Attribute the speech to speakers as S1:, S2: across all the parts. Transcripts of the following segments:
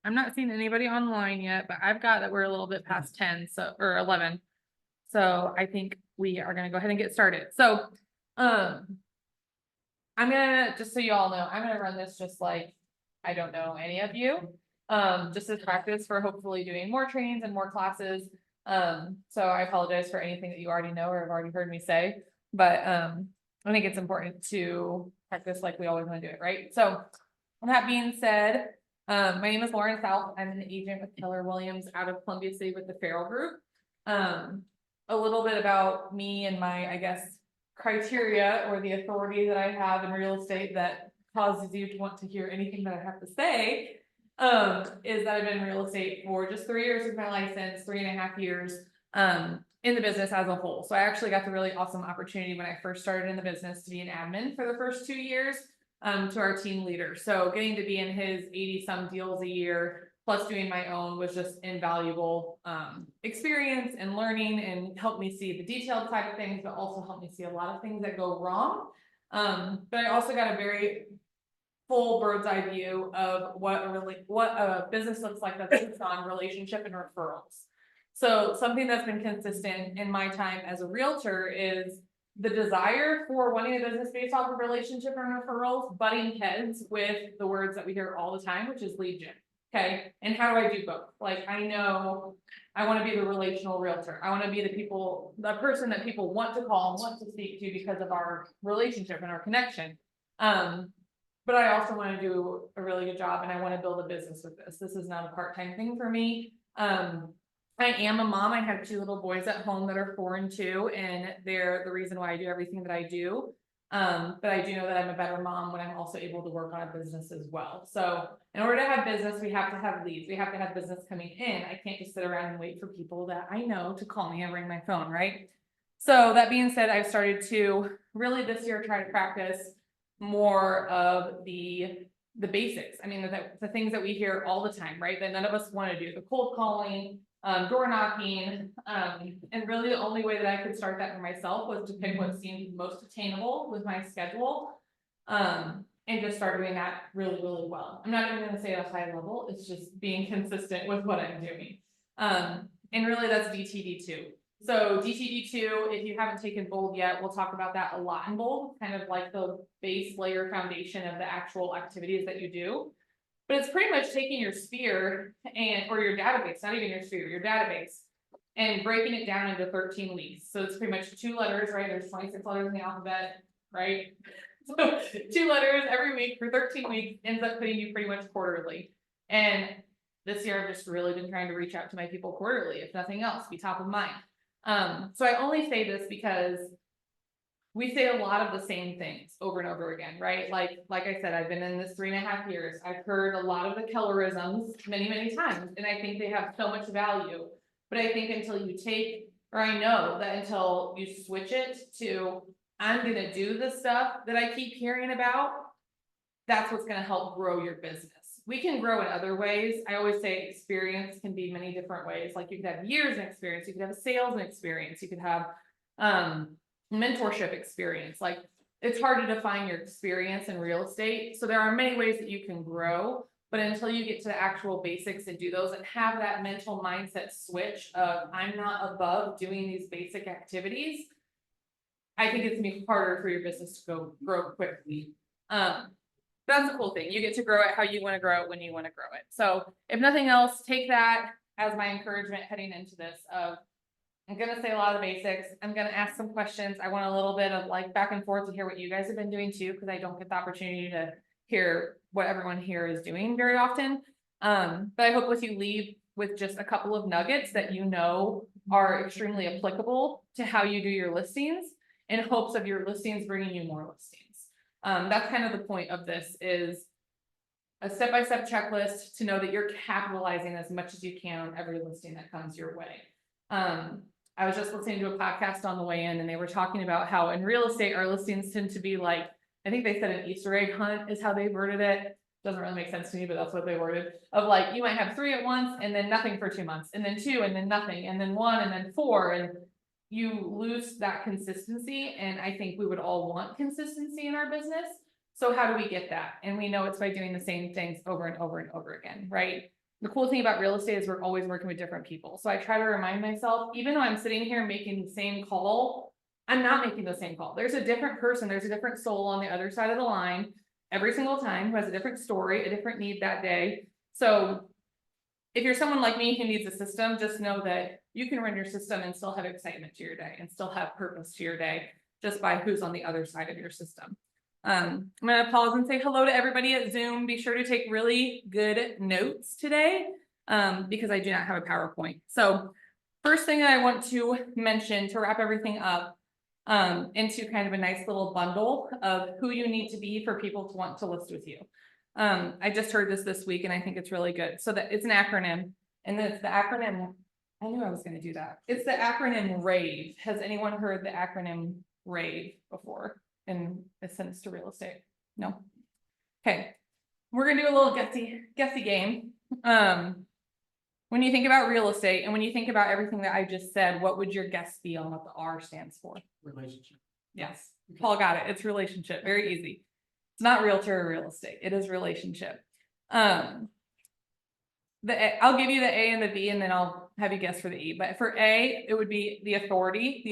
S1: I'm not seeing anybody online yet, but I've got that we're a little bit past 10, or 11. So I think we are gonna go ahead and get started. So, I'm gonna, just so you all know, I'm gonna run this just like I don't know any of you. Just as practice for hopefully doing more trainings and more classes. So I apologize for anything that you already know or have already heard me say, but I think it's important to practice like we always want to do it, right? So that being said, my name is Lauren South. I'm an agent with Keller Williams out of Columbia City with the Farrell Group. A little bit about me and my, I guess, criteria or the authority that I have in real estate that causes you to want to hear anything that I have to say, is that I've been in real estate for just 3 years with my license, 3.5 years, in the business as a whole. So I actually got the really awesome opportunity when I first started in the business to be an admin for the first 2 years, to our team leader. So getting to be in his 80 some deals a year, plus doing my own, was just invaluable experience and learning, and helped me see the detailed side of things, but also helped me see a lot of things that go wrong. But I also got a very full bird's eye view of what a business looks like that's based on relationship and referrals. So something that's been consistent in my time as a realtor is the desire for wanting a business based off of relationship and referrals, butting heads with the words that we hear all the time, which is lead gen. Okay, and how do I do both? Like, I know I want to be the relational realtor. I want to be the person that people want to call and want to speak to because of our relationship and our connection. But I also want to do a really good job, and I want to build a business with this. This is not a part-time thing for me. I am a mom. I have 2 little boys at home that are 4 and 2, and they're the reason why I do everything that I do. But I do know that I'm a better mom when I'm also able to work on a business as well. So in order to have business, we have to have leads. We have to have business coming in. I can't just sit around and wait for people that I know to call me and ring my phone, right? So that being said, I've started to really this year try to practice more of the basics. I mean, the things that we hear all the time, right? That none of us want to do, the cold calling, door knocking, and really the only way that I could start that for myself was to pick what seemed most attainable with my schedule, and just start doing that really, really well. I'm not even going to say at a high level, it's just being consistent with what I'm doing. And really that's DTD2. So DTD2, if you haven't taken Bold yet, we'll talk about that a lot in Bold, kind of like the base layer foundation of the actual activities that you do. But it's pretty much taking your sphere or your database, not even your sphere, your database, and breaking it down into 13 weeks. So it's pretty much 2 letters, right? There's 26 letters in the alphabet, right? So 2 letters every week for 13 weeks ends up putting you pretty much quarterly. And this year I've just really been trying to reach out to my people quarterly, if nothing else, be top of mind. So I only say this because we say a lot of the same things over and over again, right? Like I said, I've been in this 3.5 years. I've heard a lot of the Kellerisms many, many times, and I think they have so much value. But I think until you I know that until you switch it to, I'm gonna do the stuff that I keep hearing about, that's what's gonna help grow your business. We can grow in other ways. I always say experience can be many different ways. Like you could have years of experience, you could have a sales experience, you could have mentorship experience. Like it's hard to define your experience in real estate. So there are many ways that you can grow, but until you get to the actual basics and do those and have that mental mindset switch of I'm not above doing these basic activities, I think it's gonna be harder for your business to grow quickly. That's the cool thing. You get to grow it how you want to grow it when you want to grow it. So if nothing else, take that as my encouragement heading into this of I'm gonna say a lot of the basics. I'm gonna ask some questions. I want a little bit of like back and forth to hear what you guys have been doing too, because I don't get the opportunity to hear what everyone here is doing very often. But I hope with you leave with just a couple of nuggets that you know are extremely applicable to how you do your listings, in hopes of your listings bringing you more listings. That's kind of the point of this, is a step-by-step checklist to know that you're capitalizing as much as you can on every listing that comes your way. I was just listening to a podcast on the way in, and they were talking about how in real estate, our listings tend to be like, I think they said an Easter egg hunt is how they worded it. Doesn't really make sense to me, but that's what they worded. Of like, you might have 3 at once and then nothing for 2 months, and then 2 and then nothing, and then 1 and then 4, and you lose that consistency. And I think we would all want consistency in our business. So how do we get that? And we know it's by doing the same things over and over and over again, right? the cool thing about real estate is we're always working with different people. So I try to remind myself, even though I'm sitting here making the same call, I'm not making the same call. There's a different person, there's a different soul on the other side of the line every single time who has a different story, a different need that day. So if you're someone like me who needs a system, just know that you can run your system and still have excitement to your day and still have purpose to your day just by who's on the other side of your system. I'm gonna pause and say hello to everybody at Zoom. Be sure to take really good notes today because I do not have a PowerPoint. So first thing that I want to mention to wrap everything up into kind of a nice little bundle of who you need to be for people to want to list with you. I just heard this week and I think it's really good. So that it's an acronym, and it's the acronym. I knew I was going to do that. It's the acronym RAVE. Has anyone heard the acronym RAVE before in a sense to real estate? No. Okay, we're gonna do a little guessy game. When you think about real estate and when you think about everything that I just said, what would your guess be on what the R stands for?
S2: Relationship.
S1: Yes, Paul got it. It's relationship. Very easy. It's not realtor or real estate. It is relationship. I'll give you the A and the B, and then I'll have you guess for the E. But for A, it would be the authority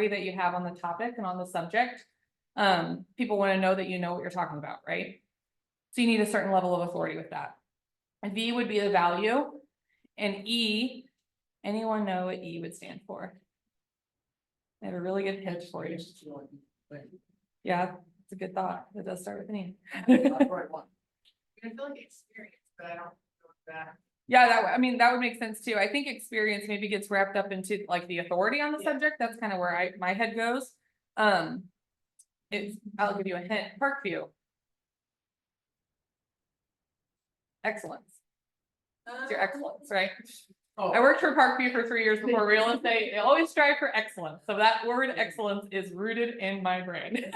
S1: that you have on the topic and on the subject. People want to know that you know what you're talking about, right? So you need a certain level of authority with that. And V would be the value. And E, anyone know what E would stand for? I have a really good hint for you. Yeah, it's a good thought. It does start with an E.
S2: I feel like experience, but I don't know that.
S1: Yeah, I mean, that would make sense too. I think experience maybe gets wrapped up into like the authority on the subject. That's kind of where my head goes. I'll give you a hint. Parkview. Excellence. It's your excellence, right?
S2: Oh.
S1: I worked for Parkview for 3 years before real estate. They always strive for excellence. So that word excellence is rooted in my brain.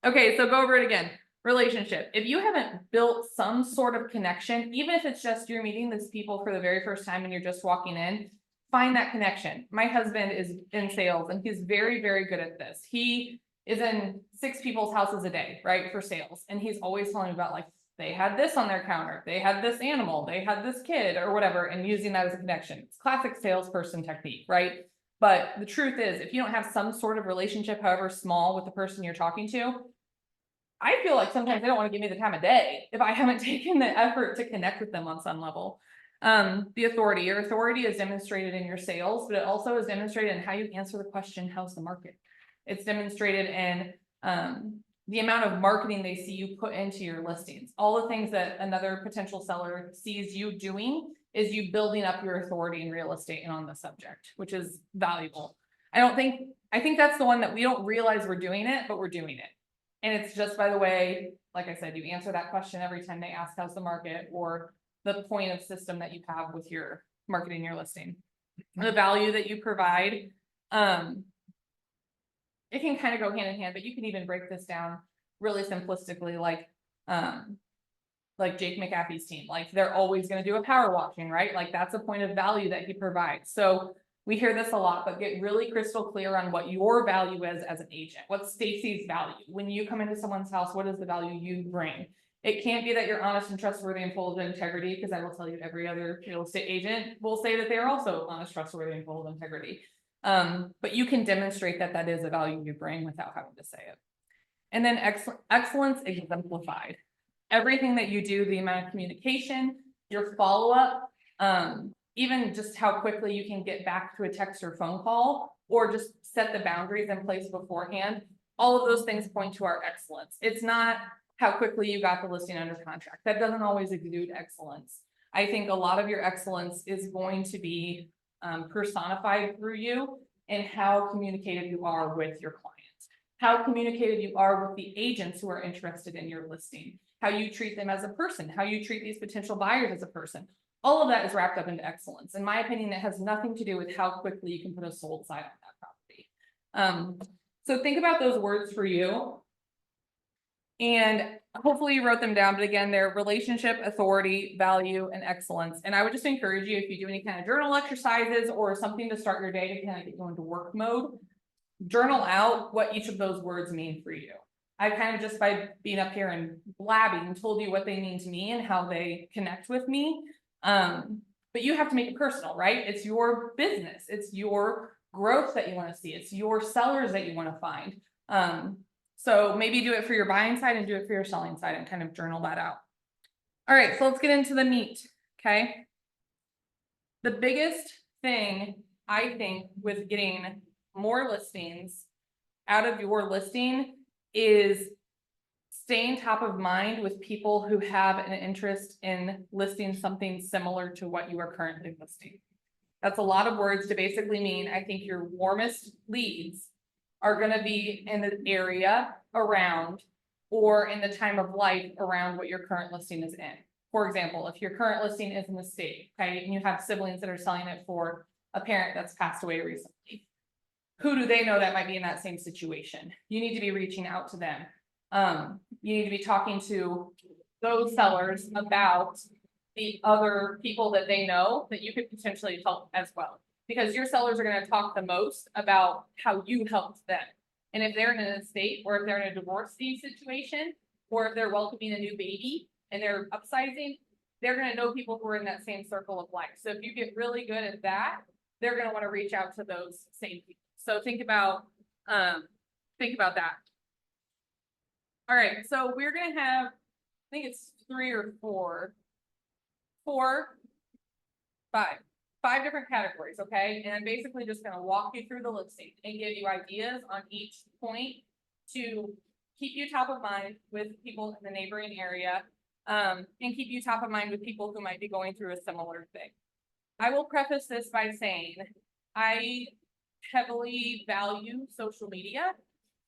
S1: Okay, so go over it again. Relationship. If you haven't built some sort of connection, even if it's just you're meeting these people for the very first time and you're just walking in, find that connection. My husband is in sales and he's very, very good at this. He is in 6 people's houses a day, right, for sales. And he's always telling me about like, they had this on their counter, they had this animal, they had this kid or whatever, and using that as a connection. It's classic salesperson technique, right? But the truth is, if you don't have some sort of relationship, however small, with the person you're talking to, I feel like sometimes they don't want to give me the time of day if I haven't taken the effort to connect with them on some level. The authority, your authority is demonstrated in your sales, but it also is demonstrated in how you answer the question, how's the market? It's demonstrated in the amount of marketing they see you put into your listings. All the things that another potential seller sees you doing is you building up your authority in real estate and on the subject, which is valuable. I think that's the one that we don't realize we're doing it, but we're doing it. And it's just by the way, like I said, you answer that question every time they ask how's the market, or the point of system that you have with your marketing, your listing. The value that you provide, it can kind of go hand in hand, but you can even break this down really simplistically, like Jake McAfee's team. Like they're always going to do a power washing, right? Like that's a point of value that he provides. So we hear this a lot, but get really crystal clear on what your value is as an agent. What's Stacy's value? When you come into someone's house, what is the value you bring? It can't be that you're honest and trustworthy and full of integrity, because I will tell you every other real estate agent will say that they are also honest, trustworthy, and full of integrity. But you can demonstrate that that is a value you bring without having to say it. And then excellence exemplified. Everything that you do, the amount of communication, your follow-up, even just how quickly you can get back to a text or phone call, or just set the boundaries in place beforehand. All of those things point to our excellence. It's not how quickly you got the listing under contract. That doesn't always exude excellence. I think a lot of your excellence is going to be personified through you and how communicative you are with your clients, how communicative you are with the agents who are interested in your listing, how you treat them as a person, how you treat these potential buyers as a person. All of that is wrapped up into excellence. In my opinion, it has nothing to do with how quickly you can put a sold sign on that property. So think about those words for you. And hopefully you wrote them down, but again, they're relationship, authority, value, and excellence. And I would just encourage you, if you do any kind of journal exercises or something to start your day to kind of get you into work mode, journal out what each of those words mean for you. I kind of just by being up here and blabbing told you what they mean to me and how they connect with me. But you have to make it personal, right? It's your business, it's your growth that you wanna see, it's your sellers that you wanna find. So maybe do it for your buying side and do it for your selling side and kind of journal that out. All right, so let's get into the meat, okay? The biggest thing, I think, with getting more listings out of your listing is staying top of mind with people who have an interest in listing something similar to what you are currently listing. That's a lot of words to basically mean, I think your warmest leads are gonna be in the area around or in the time of life around what your current listing is in. For example, if your current listing is in the state, okay, and you have siblings that are selling it for a parent that's passed away recently. Who do they know that might be in that same situation? You need to be reaching out to them. You need to be talking to those sellers about the other people that they know that you could potentially help as well. Because your sellers are gonna talk the most about how you helped them. And if they're in an estate, or if they're in a divorcee situation, or if they're welcoming a new baby and they're upsizing, they're gonna know people who are in that same circle of life. So if you get really good at that, they're gonna wanna reach out to those same people. So think about that. All right, so we're gonna have, I think it's 3 or 4, 5 different categories, okay? And I'm basically just gonna walk you through the listing and give you ideas on each point to keep you top of mind with people in the neighboring area, and keep you top of mind with people who might be going through a similar thing. I will preface this by saying, I heavily value social media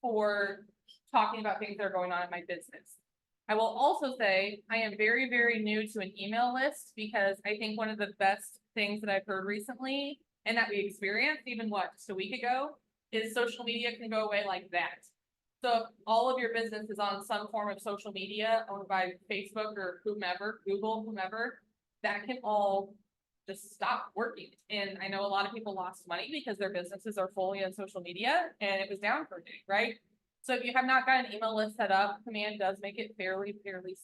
S1: for talking about things that are going on in my business. I will also say I am very, very new to an email list because I think one of the best things that I've heard recently and that we experienced even just a week ago is social media can go away like that. So if all of your business is on some form of social media owned by Facebook or whomever, Google, whomever, that can all just stop working. And I know a lot of people lost money because their businesses are fully on social media and it was down for a day, right? So if you have not got an email list set up, Command does make it fairly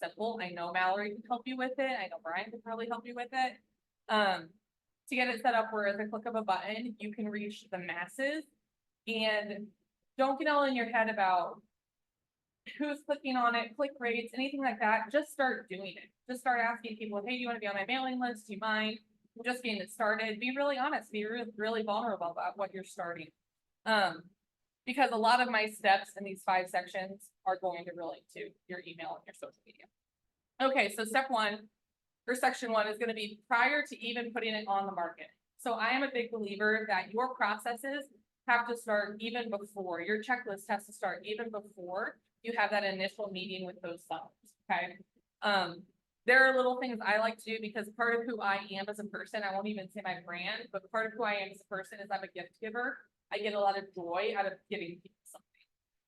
S1: simple. I know Mallory can help you with it. I know Brian can probably help you with it. To get it set up where at the click of a button, you can reach the masses. And don't get all in your head about who's clicking on it, click rates, anything like that. Just start doing it. Just start asking people, hey, do you want to be on my mailing list? Do you mind? Just getting it started. Be really honest. Be really vulnerable about what you're starting. Because a lot of my steps in these 5 sections are going to relate to your email and your social media. Okay, so step 1 or section 1 is going to be prior to even putting it on the market. So I am a big believer that your processes have to start even before, your checklist has to start even before you have that initial meeting with those sellers, okay? There are little things I like to do because part of who I am as a person, I won't even say my brand, but part of who I am as a person is I'm a gift giver. I get a lot of joy out of giving people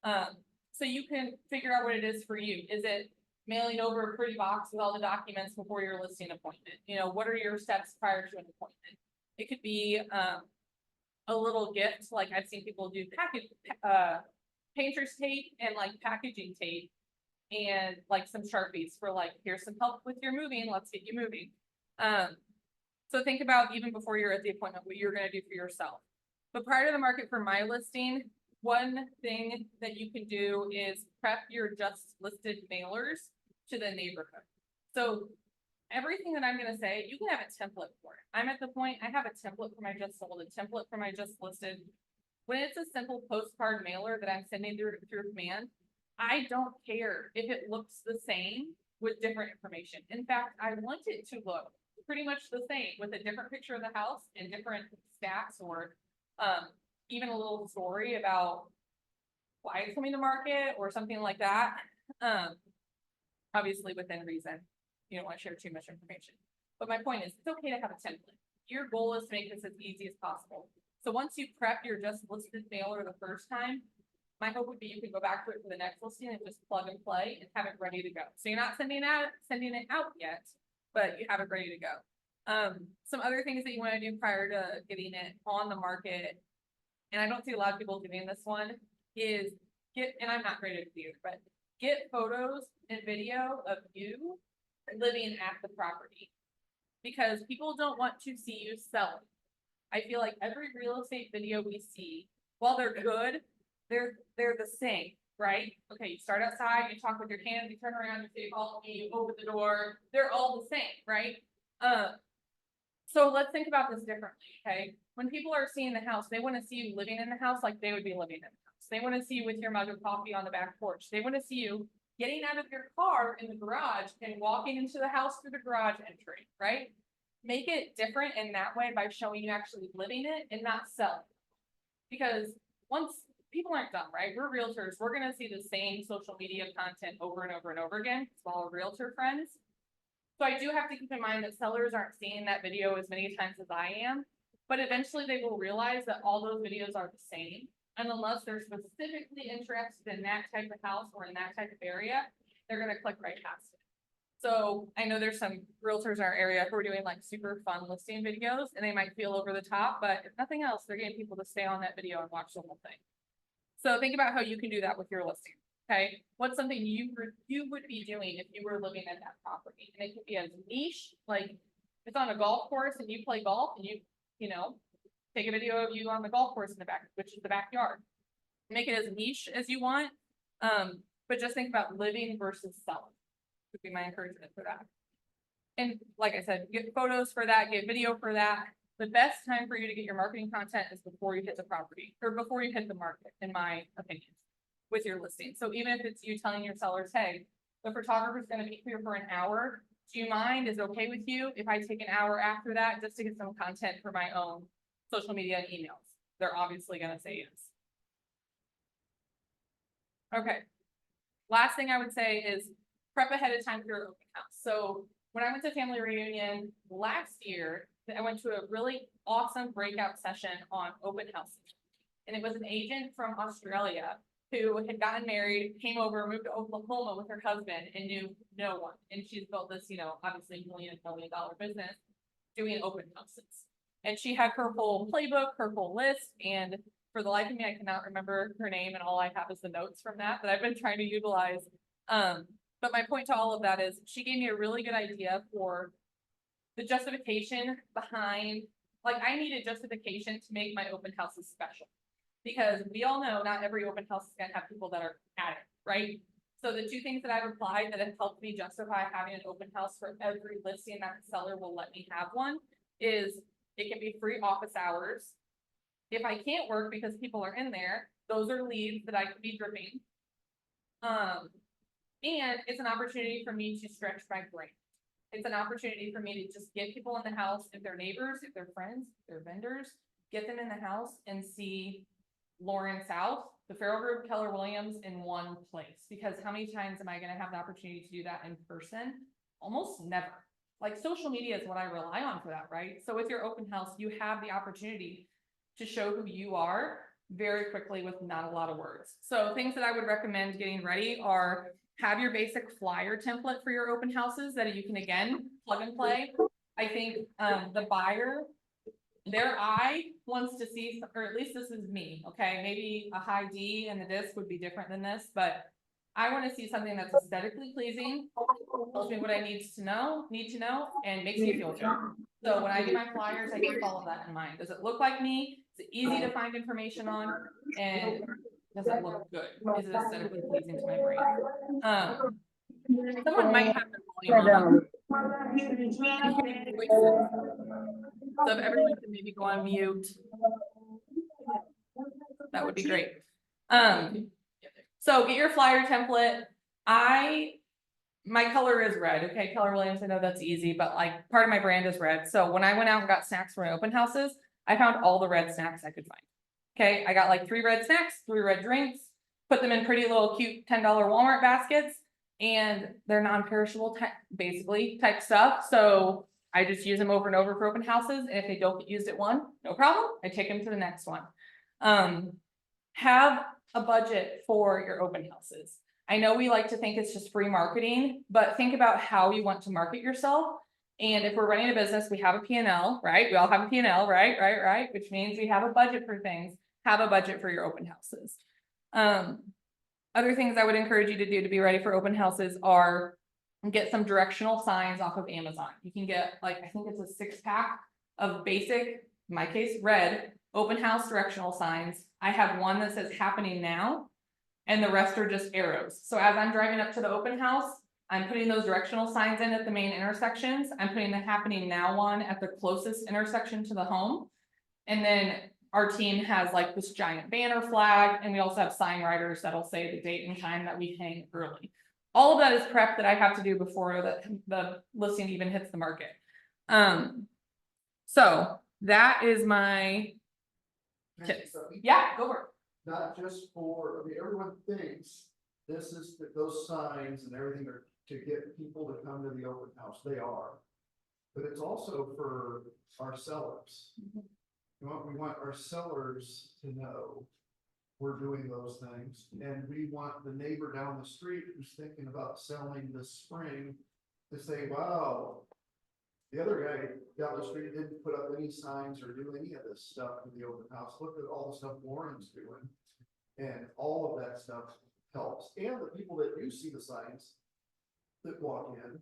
S1: something. So you can figure out what it is for you. Is it mailing over a pretty box with all the documents before your listing appointment? You know, what are your steps prior to an appointment? It could be a little gift, like I've seen people do painter's tape and like packaging tape and like some Sharpies for like, here's some help with your moving, let's get you moving. So think about even before you're at the appointment, what you're gonna do for yourself. But prior to the market for my listing, one thing that you can do is prep your just listed mailers to the neighborhood. So everything that I'm gonna say, you can have a template for it. I'm at the point, I have a template for my just sold, a template for my just listed. When it's a simple postcard mailer that I'm sending through Command, I don't care if it looks the same with different information. In fact, I want it to look pretty much the same with a different picture of the house and different stats or even a little story about why it's coming to market or something like that. Obviously within reason, you don't want to share too much information. But my point is, it's okay to have a template. Your goal is to make this as easy as possible. So once you prep your just listed mailer the first time, my hope would be you could go back to it for the next listing and just plug and play and have it ready to go. So you're not sending it out yet, but you have it ready to go. Some other things that you want to do prior to getting it on the market, and I don't see a lot of people doing this one, is and I'm not great at it either, but get photos and video of you living at the property. because people don't want to see you sell. I feel like every real estate video we see, while they're good, they're the same, right? Okay, you start outside, you talk with your hands, you turn around, you say, follow me, you open the door, they're all the same, right? So let's think about this differently, okay? When people are seeing the house, they wanna see you living in the house like they would be living in the house. They wanna see you with your mug of coffee on the back porch. They wanna see you getting out of your car in the garage and walking into the house through the garage entry, right? Make it different in that way by showing you actually living it and not selling. Because once people aren't dumb, right? We're realtors, we're gonna see the same social media content over and over and over again, it's all our realtor friends. So I do have to keep in mind that sellers aren't seeing that video as many times as I am, but eventually they will realize that all those videos are the same. And unless they're specifically interested in that type of house or in that type of area, they're gonna click right past it. So I know there's some realtors in our area who are doing like super fun listing videos and they might feel over the top, but if nothing else, they're getting people to stay on that video and watch the whole thing. So think about how you can do that with your listing. Okay, what's something you would be doing if you were living in that property? And it could be as niche, like it's on a golf course and you play golf and you know, take a video of you on the golf course in the back, which is the backyard. Make it as niche as you want. But just think about living versus selling would be my encouragement for that. And like I said, get photos for that, get video for that. The best time for you to get your marketing content is before you hit the property or before you hit the market, in my opinion, with your listing. So even if it's you telling your sellers, hey, the photographer's gonna be here for an hour, do you mind, is it okay with you if I take an hour after that just to get some content for my own social media and emails? They're obviously gonna say yes. Okay. Last thing I would say is prep ahead of time for your open house. So when I went to family reunion last year, I went to a really awesome breakout session on open houses. And it was an agent from Australia who had gotten married, came over, moved to Oklahoma with her husband and knew no one. And she's built this, you know, obviously $1 million business doing open houses. And she had her whole playbook, her whole list, and for the life of me, I cannot remember her name, and all I have is the notes from that I've been trying to utilize. But my point to all of that is she gave me a really good idea for the justification behind, like I needed justification to make my open houses special. Because we all know not every open house is gonna have people that are at it, right? So the two things that I've applied that have helped me justify having an open house for every listing that the seller will let me have one is it can be free office hours. If I can't work because people are in there, those are leads that I could be dripping. And it's an opportunity for me to stretch my brain. It's an opportunity for me to just get people in the house, if they're neighbors, if they're friends, if they're vendors, get them in the house and see Lauren South, the Farrell Group, Keller Williams in one place. Because how many times am I gonna have the opportunity to do that in person? Almost never. Like social media is what I rely on for that, right? So with your open house, you have the opportunity to show who you are very quickly with not a lot of words. So things that I would recommend getting ready are have your basic flyer template for your open houses that you can again plug and play. I think the buyer, their eye wants to see, or at least this is me, okay, maybe a high D and the disc would be different than this, but I want to see something that's aesthetically pleasing, tells me what I need to know, and makes me feel good. So when I do my flyers, I keep all of that in mind. Does it look like me? Is it easy to find information on? And does it look good? Is it aesthetically pleasing to my brain? Someone might have the volume on. So if everyone can maybe go on mute, that would be great. So get your flyer template. My color is red, okay, Keller Williams, I know that's easy, but like part of my brand is red. So when I went out and got snacks for my open houses, I found all the red snacks I could find. Okay, I got like 3 red snacks, 3 red drinks, put them in pretty little cute $10 Walmart baskets, and they're non-perishable basically type stuff. So I just use them over and over for open houses, and if they don't get used at one, no problem, I take them to the next one. Have a budget for your open houses. I know we like to think it's just free marketing, but think about how you want to market yourself. And if we're running a business, we have a P&L, right? We all have a P&L, right? Which means we have a budget for things. Have a budget for your open houses. Other things I would encourage you to do to be ready for open houses are and get some directional signs off of Amazon. You can get like, I think it's a 6-pack of basic, in my case, red, open house directional signs. I have one that says happening now, and the rest are just arrows. So as I'm driving up to the open house, I'm putting those directional signs in at the main intersections. I'm putting the happening now one at the closest intersection to the home. And then our team has like this giant banner flag, and we also have sign writers that'll say the date and time that we hang early. All of that is prep that I have to do before the listing even hits the market. So that is my tips. Yeah, go for it.
S3: Not just for, I mean, everyone thinks this is, those signs and everything are to get people to come to the open house, they are. But it's also for our sellers. We want our sellers to know we're doing those things, and we want the neighbor down the street who's thinking about selling this spring to say, wow, the other guy down the street didn't put up any signs or do any of this stuff in the open house. Look at all the stuff Warren's doing. And all of that stuff helps. And the people that do see the signs that walk in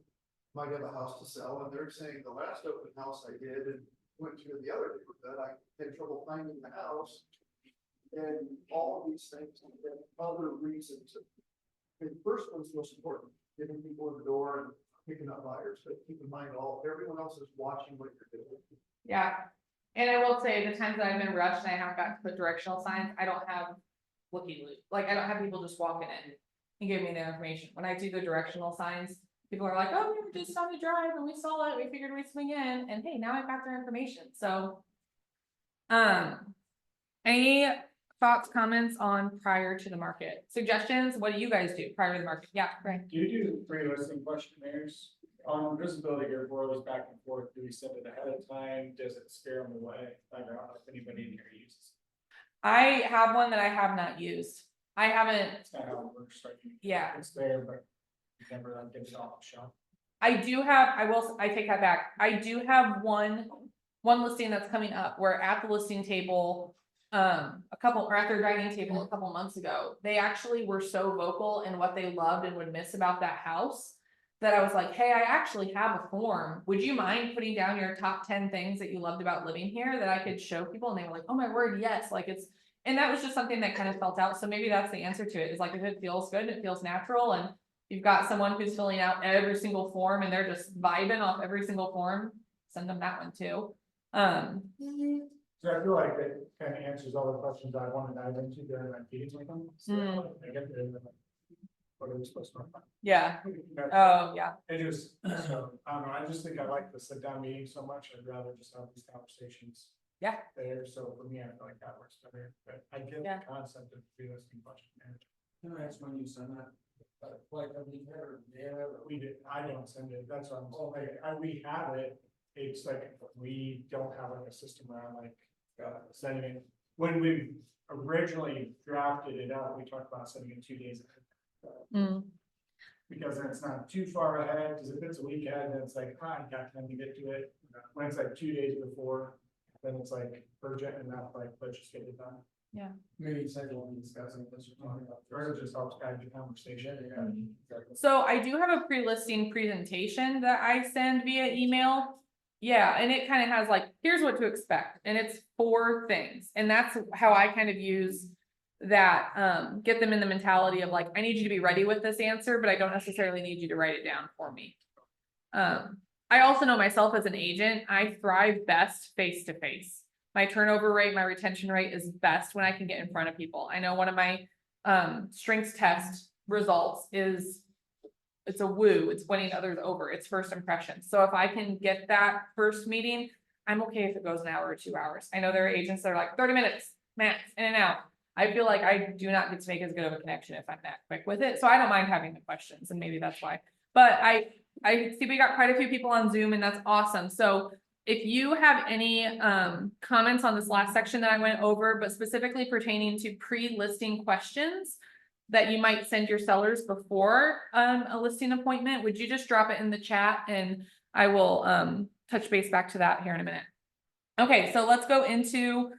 S3: might have a house to sell, and they're saying the last open house I did and went to the other neighborhood, I had trouble finding the house. And all of these things have other reasons. The first one's most important, getting people in the door and picking up buyers, but keep in mind everyone else is watching what you're doing.
S1: Yeah, and I will say the times that I've been rushed and I haven't got to put directional signs, I don't have looky loop. Like, I don't have people just walking in and giving me the information. When I do the directional signs, people are like, oh, we were just on the drive and we saw it, we figured we'd swing in, and hey, now I've got their information. So any thoughts, comments on prior to the market? Suggestions? What do you guys do prior to the market? Yeah, right.
S4: Do you do pre-listing questionnaires? On visibility here, goes back and forth, do we send it ahead of time? Does it scare them away? I don't know if anybody in here uses it.
S1: I have one that I have not used. I haven't,
S4: It's not how it works, like,
S1: yeah.
S4: it's there, but you never like get it off the shelf.
S1: I do have, I take that back. I do have one listing that's coming up where at the listing table, at their dining table a couple months ago, they actually were so vocal in what they loved and would miss about that house that I was like, hey, I actually have a form. Would you mind putting down your top 10 things that you loved about living here that I could show people? And they were like, oh my word, yes. Like and that was just something that kind of felt out. So maybe that's the answer to it, is like, if it feels good, it feels natural, and you've got someone who's filling out every single form and they're just vibing off every single form, send them that one too.
S4: So I feel like that kind of answers all the questions I want to dive into during my meetings with them. So I get there, what are we supposed to?
S1: Yeah. Oh, yeah.
S4: It is, so, I don't know, I just think I like the sit down meeting so much, I'd rather just have these conversations.
S1: Yeah.
S4: There, so for me, I feel like that works better, but I get
S1: Yeah.
S4: the concept of pre-listing questionnaire.
S3: Can I ask when you send that? Like,
S4: We did, I don't send it, that's what I'm saying, we have it, it's like, we don't have like a system around like, sending it. When we originally drafted it out, we talked about sending it 2 days ahead. Because then it's not too far ahead, because if it's a week ahead, then it's like, I got time to get to it. When it's like 2 days before, then it's like urgent enough, like, let's just get it done.
S1: Yeah.
S4: Maybe it's like when discussing this or talking about, or it just helps guide the conversation. Exactly.
S1: So I do have a pre-listing presentation that I send via email. Yeah, and it kind of has like, here's what to expect, and it's 4 things. And that's how I kind of use that, get them in the mentality of like, I need you to be ready with this answer, but I don't necessarily need you to write it down for me. I also know myself as an agent, I thrive best face to face. My turnover rate, my retention rate is best when I can get in front of people. I know one of my strengths test results is, it's a woo, it's winning others over, it's first impression. So if I can get that first meeting, I'm okay if it goes an hour or 2 hours. I know there are agents that are like 30 minutes max, in and out. I feel like I do not get to make as good of a connection if I'm that quick with it. So I don't mind having the questions, and maybe that's why. But I see we got quite a few people on Zoom, and that's awesome. So if you have any comments on this last section that I went over, but specifically pertaining to pre-listing questions that you might send your sellers before a listing appointment, would you just drop it in the chat, and I will touch base back to that here in a minute. Okay, so let's go into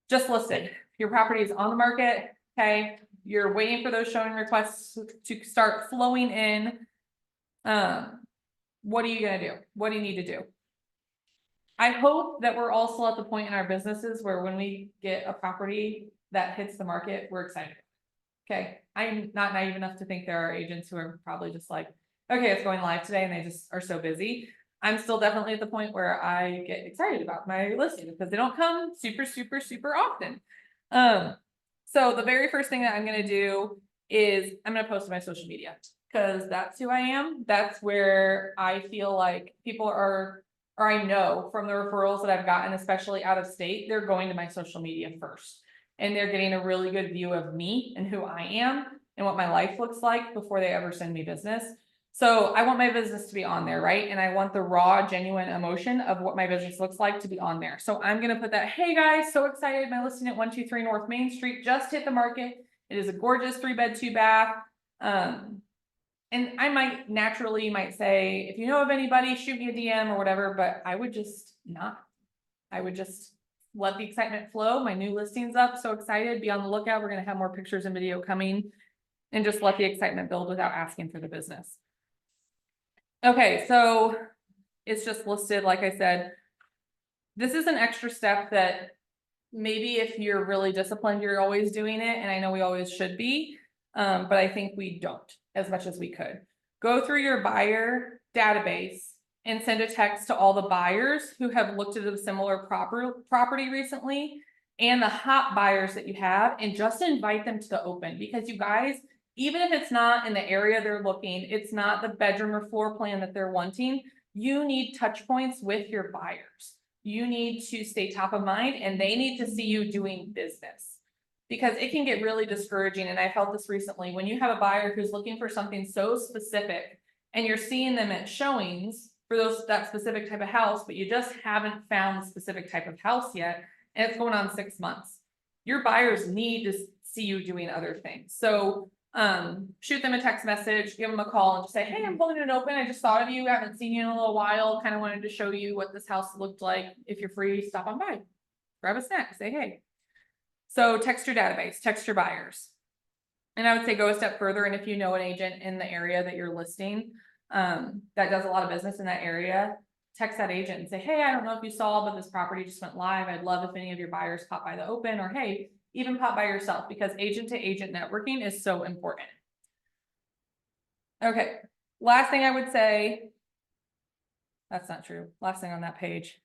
S1: just listed. Your property is on the market, okay? You're waiting for those showing requests to start flowing in. What are you gonna do? What do you need to do? I hope that we're also at the point in our businesses where when we get a property that hits the market, we're excited. Okay, I'm not naive enough to think there are agents who are probably just like, okay, it's going live today, and they just are so busy. I'm still definitely at the point where I get excited about my listings because they don't come super, super, super often. So the very first thing that I'm gonna do is I'm gonna post to my social media, because that's who I am. That's where I feel like people are, or I know from the referrals that I've gotten, especially out of state, they're going to my social media first. And they're getting a really good view of me and who I am and what my life looks like before they ever send me business. So I want my business to be on there, right? And I want the raw, genuine emotion of what my business looks like to be on there. So I'm gonna put that, hey guys, so excited, my listing at 123 North Main Street just hit the market. It is a gorgeous 3-bed, 2-bath. And I might say, if you know of anybody, shoot me a DM or whatever, but I would just not. I would just let the excitement flow. My new listing's up, so excited, be on the lookout. We're gonna have more pictures and video coming. And just let the excitement build without asking for the business. Okay, so it's just listed, like I said. This is an extra step that maybe if you're really disciplined, you're always doing it, and I know we always should be. But I think we don't as much as we could. Go through your buyer database and send a text to all the buyers who have looked at a similar property recently and the hot buyers that you have, and just invite them to the open, because you guys, even if it's not in the area they're looking, it's not the bedroom or floor plan that they're wanting, you need touch points with your buyers. You need to stay top of mind, and they need to see you doing business. Because it can get really discouraging, and I felt this recently, when you have a buyer who's looking for something so specific and you're seeing them at showings for that specific type of house, but you just haven't found the specific type of house yet, and it's going on 6 months. Your buyers need to see you doing other things. So shoot them a text message, give them a call, and just say, hey, I'm holding it open. I just thought of you. I haven't seen you in a little while. Kind of wanted to show you what this house looked like. If you're free, stop on by. Grab a snack, say hey. So text your database, text your buyers. And I would say go a step further, and if you know an agent in the area that you're listing that does a lot of business in that area, text that agent and say, hey, I don't know if you saw, but this property just went live. I'd love if any of your buyers pop by the open, or hey, even pop by yourself, because agent to agent networking is so important. Okay, last thing I would say, that's not true. Last thing on that page.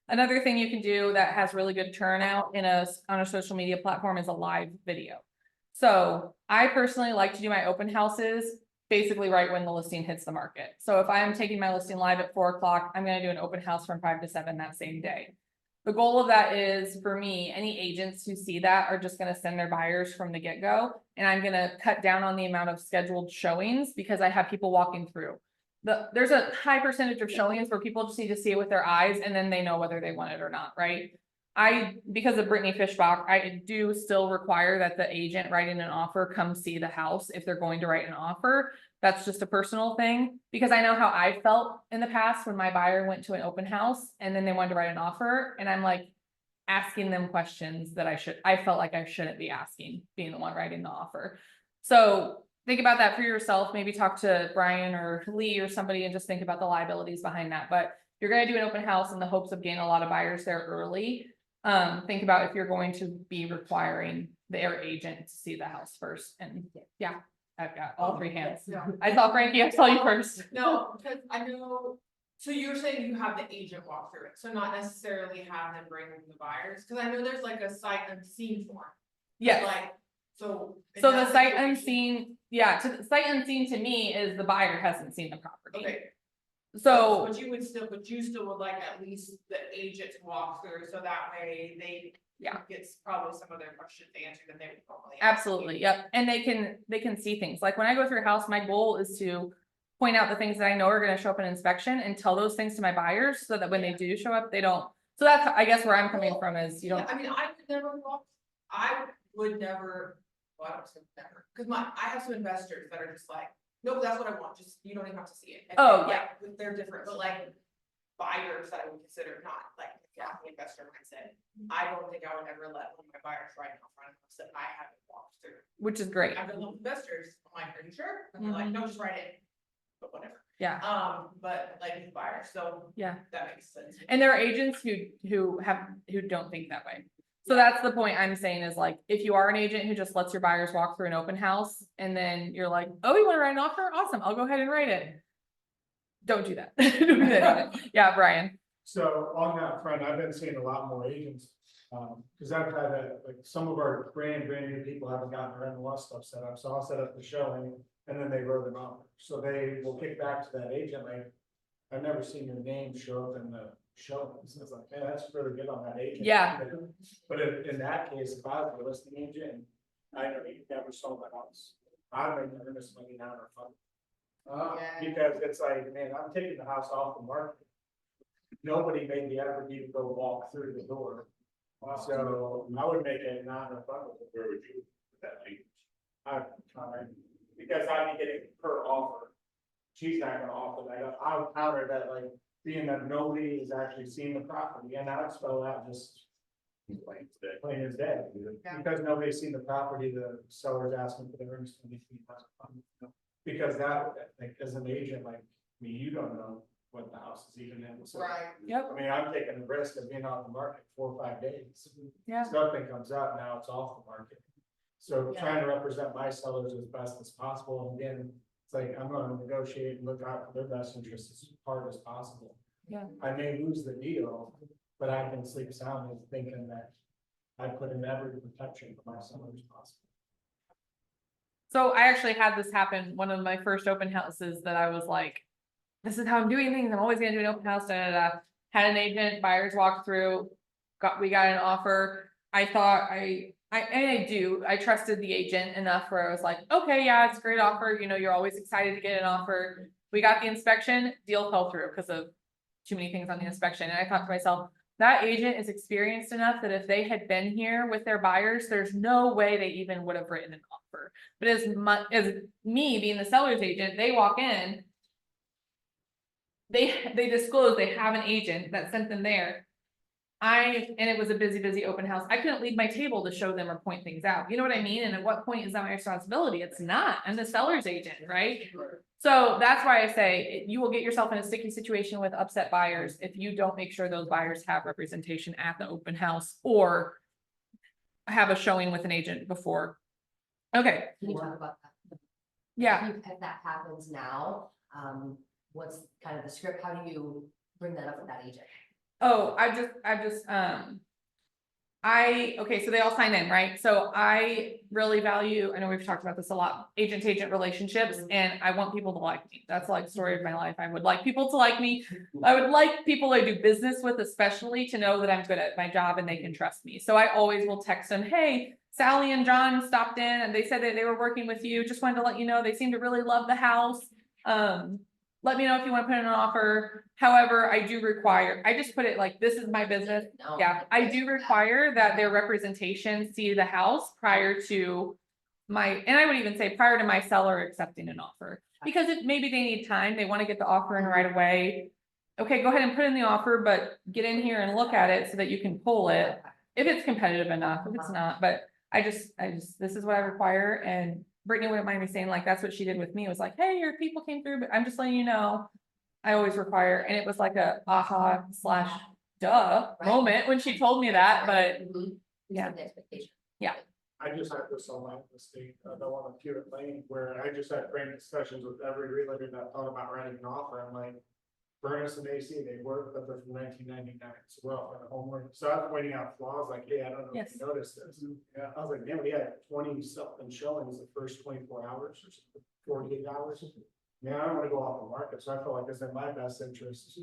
S1: Another thing you can do that has really good turnout on a social media platform is a live video. So I personally like to do my open houses basically right when the listing hits the market. So if I'm taking my listing live at 4 o'clock, I'm gonna do an open house from 5 to 7 that same day. The goal of that is, for me, any agents who see that are just gonna send their buyers from the get-go, and I'm gonna cut down on the amount of scheduled showings because I have people walking through. There's a high percentage of showings where people just need to see it with their eyes, and then they know whether they want it or not, right? Because of Brittany Fishbach, I do still require that the agent writing an offer come see the house if they're going to write an offer. That's just a personal thing, because I know how I felt in the past when my buyer went to an open house and then they wanted to write an offer, and I'm like asking them questions that I felt like I shouldn't be asking, being the one writing the offer. So think about that for yourself. Maybe talk to Brian or Lee or somebody and just think about the liabilities behind that. But you're going to do an open house in the hopes of getting a lot of buyers there early. Think about if you're going to be requiring their agent to see the house first. And yeah, I've got all 3 hands.
S2: No.
S1: I saw Frankie, I saw you first.
S2: No, because I know, so you're saying you have the agent walk through it, so not necessarily have them bring the buyers, because I know there's like a sight unseen form.
S1: Yes.
S2: Like, so. in
S1: So the
S2: that
S1: sight
S2: situation-
S1: unseen, yeah, to the sight unseen to me is the buyer hasn't seen the property.
S2: Okay.
S1: So
S2: But you still would like at least the agent to walk through, so that way they.
S1: Yeah.
S2: Gets probably some of their questions answered that they would normally. ask you.
S1: absolutely, yep. And they can see things. Like when I go through a house, my goal is to point out the things that I know are gonna show up in inspection and tell those things to my buyers so that when they do show up, they don't. So that's, I guess, where I'm coming from is you don't.
S2: Yeah, I mean, I would never, well, I don't say never, cause I have some investors that are just like, nope, that's what I want, just, you don't even have to see it. And
S1: Oh,
S2: like, they're different, but like, buyers that I would consider not, like, yeah, the investor mindset. I don't think I would ever let one of my buyers write an offer on a house that I haven't walked through.
S1: Which is great.
S2: I've been with investors, I'm like, are you sure? And they're like, no, just write it. but whatever.
S1: Yeah,
S2: But like with buyers, so
S1: yeah.
S2: that makes sense.
S1: And there are agents who don't think that way. So that's the point I'm saying is like, if you are an agent who just lets your buyers walk through an open house and then you're like, oh, you wanna write an offer? Awesome, I'll go ahead and write it. Don't do that. Don't do that. Yeah, Brian.
S4: So on that front, I've been seeing a lot more agents, cause I've had like some of our brand new people haven't gotten their MLS stuff set up, so I'll set up the showing. And then they wrote an offer, so they will kick back to that agent, like, I've never seen your name show up in the show, so it's like, man, that's really good on that agent.
S1: Yeah.
S4: But in that case, if I was a listing agent, I know you never sold my house, I'd make earnest money down or fund.
S2: Yeah.
S4: Because it's like, man, I'm taking the house off the market. Nobody made the effort to even go walk through the door, so I would make it non-refundable.
S5: Where would you put that language?
S4: Because I'd be getting per offer. She's not gonna offer that, I'll counter that, like, being that nobody has actually seen the property, and I'd spell out just plain as day.
S2: Yeah.
S4: Because nobody's seen the property, the seller's asking for the earnest money. Because that, like, as an agent, like, you don't know what the house is even in. So,
S2: Right.
S1: Yep.
S4: I mean, I'm taking the risk of being off the market 4 or 5 days.
S1: Yeah.
S4: Something comes up, now it's off the market. So trying to represent my sellers as best as possible, and again, it's like, I'm gonna negotiate and look out for their best interests as hard as possible.
S1: Yeah.
S4: I may lose the deal, but I can sleep soundly thinking that I put in every protection for my sellers as possible.
S1: So I actually had this happen, one of my first open houses that I was like, this is how I'm doing things, I'm always gonna do an open house, da, da, da. Had an agent, buyers walk through, we got an offer. I thought I trusted the agent enough where I was like, okay, yeah, it's a great offer, you know, you're always excited to get an offer. We got the inspection, deal fell through because of too many things on the inspection, and I thought to myself, that agent is experienced enough that if they had been here with their buyers, there's no way they even would have written an offer. But as me being the seller's agent, they walk in. They disclose they have an agent that sent them there. And it was a busy open house. I couldn't leave my table to show them or point things out. You know what I mean? And at what point is that my responsibility? It's not. I'm the seller's agent, right? So that's why I say you will get yourself in a sticky situation with upset buyers if you don't make sure those buyers have representation at the open house or have a showing with an agent before. Okay,
S6: Can you talk about that?
S1: yeah.
S6: If that happens now, what's kind of the script? How do you bring that up with that agent?
S1: Oh, okay, so they all sign in, right? So I really value, I know we've talked about this a lot, agent-to-agent relationships, and I want people to like me. That's like the story of my life. I would like people to like me. I would like people I do business with, especially to know that I'm good at my job and they can trust me. So I always will text them, hey, Sally and John stopped in and they said that they were working with you. Just wanted to let you know, they seem to really love the house. Let me know if you want to put in an offer. However, I do require, I just put it like, this is my business.
S6: No,
S1: Yeah, I do require that their representation see the house prior to and I would even say prior to my seller accepting an offer. Because maybe they need time, they want to get the offer in right away. Okay, go ahead and put in the offer, but get in here and look at it so that you can pull it. If it's competitive enough, if it's not, but I just, this is what I require, and Brittany wouldn't mind me saying, like, that's what she did with me, it was like, hey, your people came through, but I'm just letting you know. I always require, and it was like a aha / duh
S6: Right.
S1: moment when she told me that, but
S6: Mhm. You
S1: yeah.
S6: set the expectation.
S4: I just had this on my mistake, I don't want to cue it lane, where I just had frank discussions with every realtor that thought about writing an offer, I'm like. Furnace and AC, they work, but they're from 1999 as well, and homework, so I was pointing out flaws, like, hey, I don't know if
S1: Yes.
S4: you noticed this. Yeah, I was like, man, we had 20 something showings the first 24 hours or something, 48 hours. Man, I don't want to go off the market, so I felt like it's in my best interest.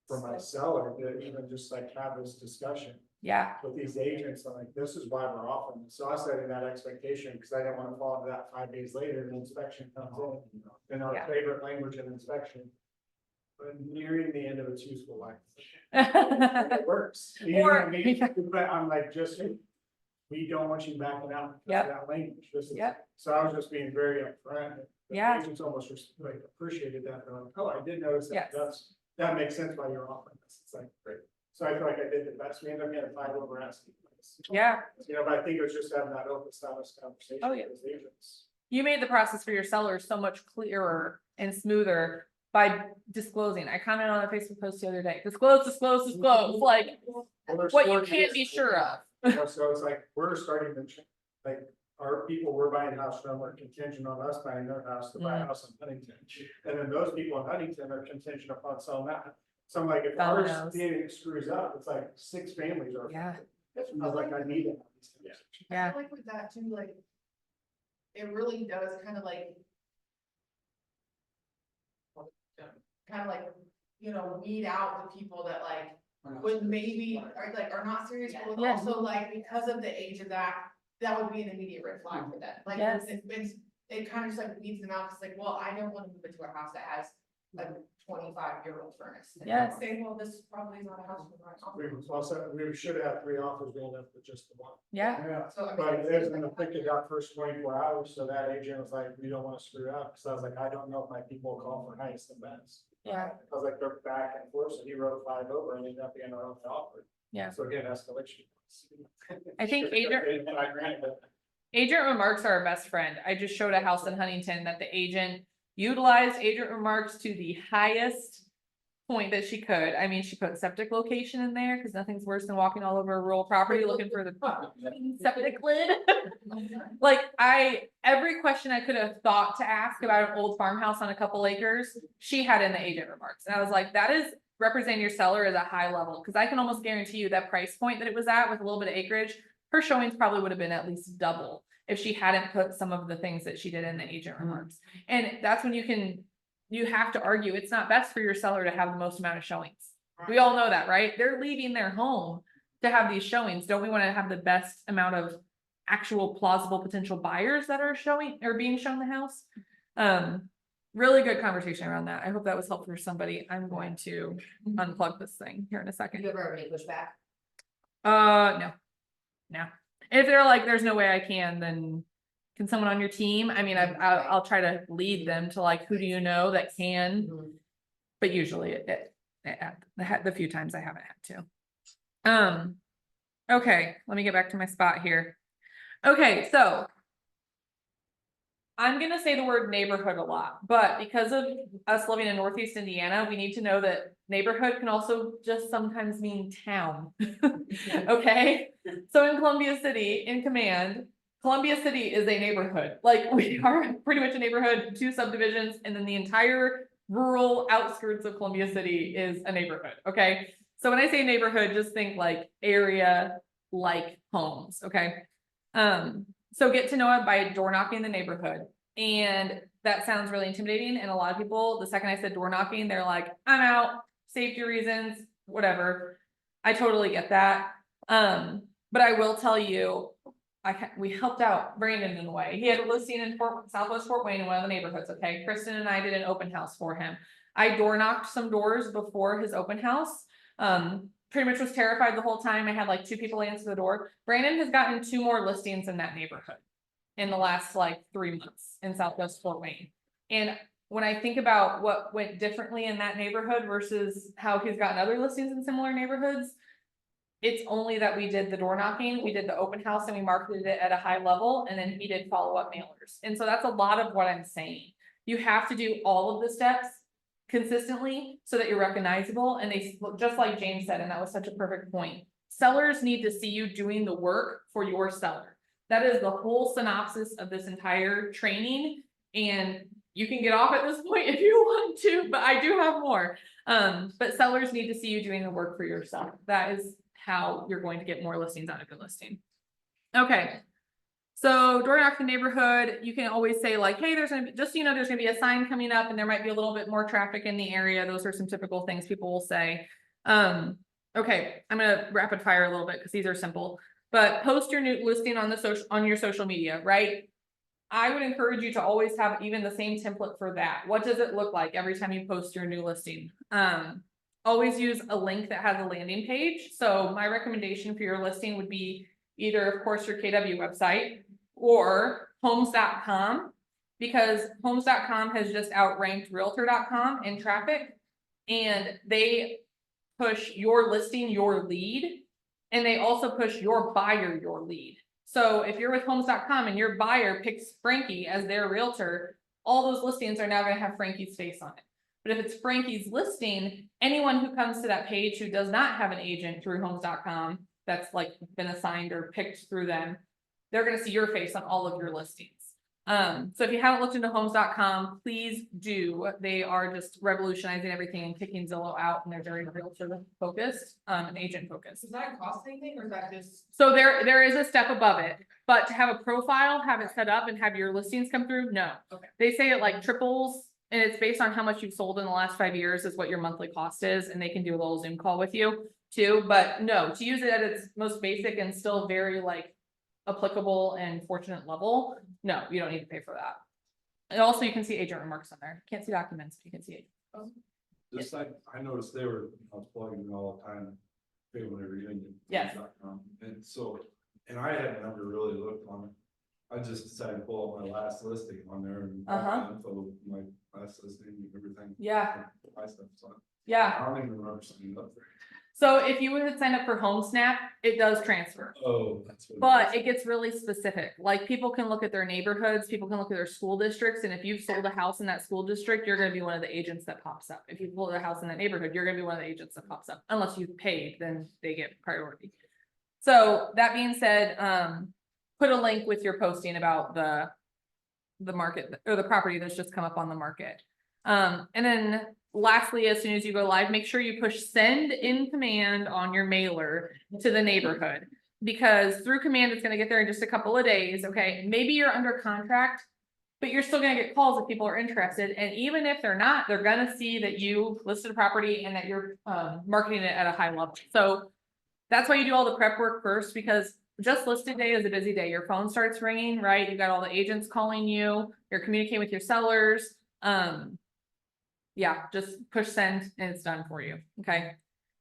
S4: For my seller to even just like have this discussion
S1: yeah,
S4: with these agents, I'm like, this is why we're offering this. So I set in that expectation, because I didn't want to fall into that 5 days later, and the inspection comes in. And our
S1: Yeah.
S4: favorite language in inspection. But nearing the end of its useful life. It works. You know what I mean? But I'm like, just, we don't want you backing out. because of
S1: Yep.
S4: That language. This is,
S1: Yep.
S4: so I was just being very upfront. The
S1: Yeah.
S4: Agents almost like appreciated that. They're like, oh, I did notice
S1: Yes.
S4: that. That makes sense why you're offering this. It's like, great. So I feel like I did the best. We ended up getting 5 over asking.
S1: yeah.
S4: You know, but I think it was just having that open, honest conversation
S1: Oh, yeah.
S4: with those agents.
S1: You made the process for your sellers so much clearer and smoother by disclosing. I commented on a Facebook post the other day, disclose, like
S4: Well, there's
S1: what you
S4: 4
S1: can't be
S4: years.
S1: sure of.
S4: So it's like, we're starting to, like, our people we're buying a house from are contingent on us buying their house to buy a house in Huntington. And then those people in Huntington are contingent upon selling that. So I'm like, if ours
S1: Dominoes.
S4: being screws up, it's like 6 families are.
S1: Yeah.
S4: I was like, I need to have these things.
S2: I
S1: Yeah.
S2: feel like with that too, like. It really does kind of like. Kind of like, you know, weed out the people that like, would maybe, are not serious, but
S1: Yeah.
S2: also like, because of the age of that. That would be an immediate red flag for them, like,
S1: Yes.
S2: it kind of just like weeds them out, cause like, well, I don't wanna move into a house that has. A 25-year-old furnace. And
S1: Yes.
S2: Say, well, this probably is not a house for my.
S4: We should have had 3 offers going up with just the one.
S1: Yeah,
S2: So I mean.
S4: But it was gonna pick it up first 24 hours, so that agent was like, we don't wanna screw up, cause I was like, I don't know if my people will call for highest and best.
S1: yeah,
S4: I was like, they're back and forth, so he wrote 5 over and ended up being our own offer.
S1: Yeah.
S4: So again, escalation.
S1: I think agent- Agent remarks are our best friend. I just showed a house in Huntington that the agent utilized agent remarks to the highest point that she could. I mean, she put septic location in there because nothing's worse than walking all over a rural property looking for the septic lid. Like every question I could have thought to ask about an old farmhouse on a couple acres, she had in the agent remarks. And I was like, that is representing your seller as a high level. Cause I can almost guarantee you that price point that it was at with a little bit of acreage, her showings probably would have been at least double if she hadn't put some of the things that she did in the agent remarks. And that's when you have to argue, it's not best for your seller to have the most amount of showings. We all know that, right? They're leaving their home to have these showings. Don't we want to have the best amount of actual plausible potential buyers that are showing or being shown the house? Really good conversation around that. I hope that was helpful for somebody. I'm going to unplug this thing here in a
S6: Have
S1: second.
S6: you ever had any pushback?
S1: No. If they're like, there's no way I can, then can someone on your team? I mean, I'll try to lead them to like, who do you know that can?
S6: Mhm.
S1: But usually the few times I haven't had to. Okay, let me get back to my spot here. Okay, so I'm gonna say the word neighborhood a lot, but because of us living in Northeast Indiana, we need to know that neighborhood can also just sometimes mean town. Okay, so in Columbia City, in command, Columbia City is a neighborhood. Like we are pretty much a neighborhood, 2 subdivisions, and then the entire rural outskirts of Columbia City is a neighborhood. Okay, so when I say neighborhood, just think like area, like homes. Okay. So get to know it by door knocking the neighborhood. And that sounds really intimidating. And a lot of people, the second I said door knocking, they're like, I'm out, safety reasons, whatever. I totally get that. But I will tell you, we helped out Brandon in a way. He had a listing in Southwest Fort Wayne in one of the neighborhoods. Okay. Kristen and I did an open house for him. I door knocked some doors before his open house. Pretty much was terrified the whole time. I had like 2 people answer the door. Brandon has gotten 2 more listings in that neighborhood in the last like 3 months in Southwest Fort Wayne. And when I think about what went differently in that neighborhood versus how he's gotten other listings in similar neighborhoods, it's only that we did the door knocking, we did the open house, and we marketed it at a high level, and then he did follow-up mailers. And so that's a lot of what I'm saying. You have to do all of the steps consistently so that you're recognizable. And they, just like James said, and that was such a perfect point, sellers need to see you doing the work for your seller. That is the whole synopsis of this entire training. And you can get off at this point if you want to, but I do have more. But sellers need to see you doing the work for yourself. That is how you're going to get more listings out of your listing. Okay. So door knock the neighborhood, you can always say like, hey, there's gonna be, just so you know, there's gonna be a sign coming up and there might be a little bit more traffic in the area. Those are some typical things people will say. Okay, I'm gonna rapid fire a little bit because these are simple, but post your new listing on your social media, right? I would encourage you to always have even the same template for that. What does it look like every time you post your new listing? Always use a link that has a landing page. So my recommendation for your listing would be either, of course, your KW website or homes.com, because homes.com has just outranked realtor.com in traffic, and they push your listing, your lead, and they also push your buyer, your lead. So if you're with homes.com and your buyer picks Frankie as their realtor, all those listings are now gonna have Frankie's face on it. But if it's Frankie's listing, anyone who comes to that page who does not have an agent through homes.com, that's like been assigned or picked through them, they're gonna see your face on all of your listings. So if you haven't looked into homes.com, please do. They are just revolutionizing everything and kicking Zillow out, and they're very realtor focused, and agent focused.
S2: Does that cost anything or is that just?
S1: So there is a step above it, but to have a profile, have it set up and have your listings come through, no.
S2: Okay.
S1: They say it like triples, and it's based on how much you've sold in the last 5 years is what your monthly cost is, and they can do a little Zoom call with you too, but no, to use it at its most basic and still very like applicable and fortunate level, no, you don't need to pay for that. And also you can see agent remarks on there. Can't see documents, but you can see it.
S5: Just like, I noticed they were, I was plugging in all the time, failing every union.
S1: Yes.
S5: And so, and I had never really looked on it. I just decided to pull up my last listing on there and. Info, my last listing and everything.
S1: Yeah,
S5: My stuff, so
S1: yeah.
S5: I don't even remember signing up for it.
S1: So if you would sign up for HomeSnap, it does transfer.
S5: Oh, that's what.
S1: But it gets really specific, like people can look at their neighborhoods, people can look at their school districts, and if you've sold a house in that school district, you're gonna be one of the agents that pops up. If you sold a house in that neighborhood, you're gonna be one of the agents that pops up, unless you've paid, then they get priority. So that being said, put a link with your posting about the market or the property that's just come up on the market. And then lastly, as soon as you go live, make sure you push send in command on your mailer to the neighborhood. Because through command, it's gonna get there in just a couple of days, okay? Maybe you're under contract, but you're still gonna get calls if people are interested. And even if they're not, they're gonna see that you listed a property and that you're marketing it at a high level. So that's why you do all the prep work first, because just listed day is a busy day. Your phone starts ringing, right? You got all the agents calling you, you're communicating with your sellers. Yeah, just push send and it's done for you, okay?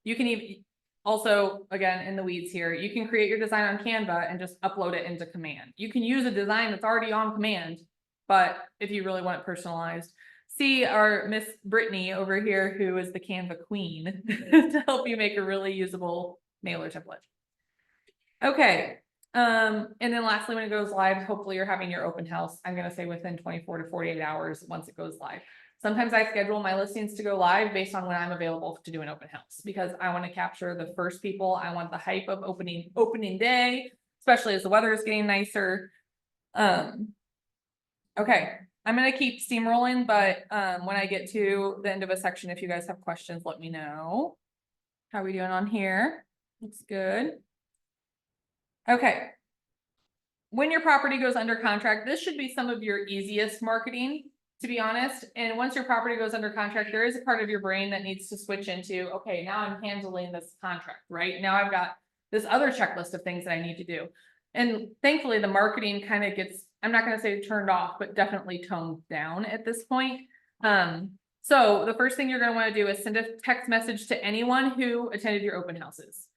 S1: You can even, also, again, in the weeds here, you can create your design on Canva and just upload it into Command. You can use a design that's already on Command, but if you really want it personalized, see our Miss Brittany over here, who is the Canva queen, to help you make a really usable mailer template. Okay, and then lastly, when it goes live, hopefully you're having your open house. I'm gonna say within 24 to 48 hours once it goes live. Sometimes I schedule my listings to go live based on when I'm available to do an open house, because I want to capture the first people. I want the hype of opening day, especially as the weather is getting nicer. Okay, I'm gonna keep steamrolling, but when I get to the end of a section, if you guys have questions, let me know. How are we doing on here? Looks good. Okay. When your property goes under contract, this should be some of your easiest marketing, to be honest. And once your property goes under contract, there is a part of your brain that needs to switch into, okay, now I'm handling this contract, right? Now I've got this other checklist of things that I need to do. And thankfully the marketing kind of gets, I'm not going to say turned off, but definitely toned down at this point. So the first thing you're going to want to do is send a text message to anyone who attended your open houses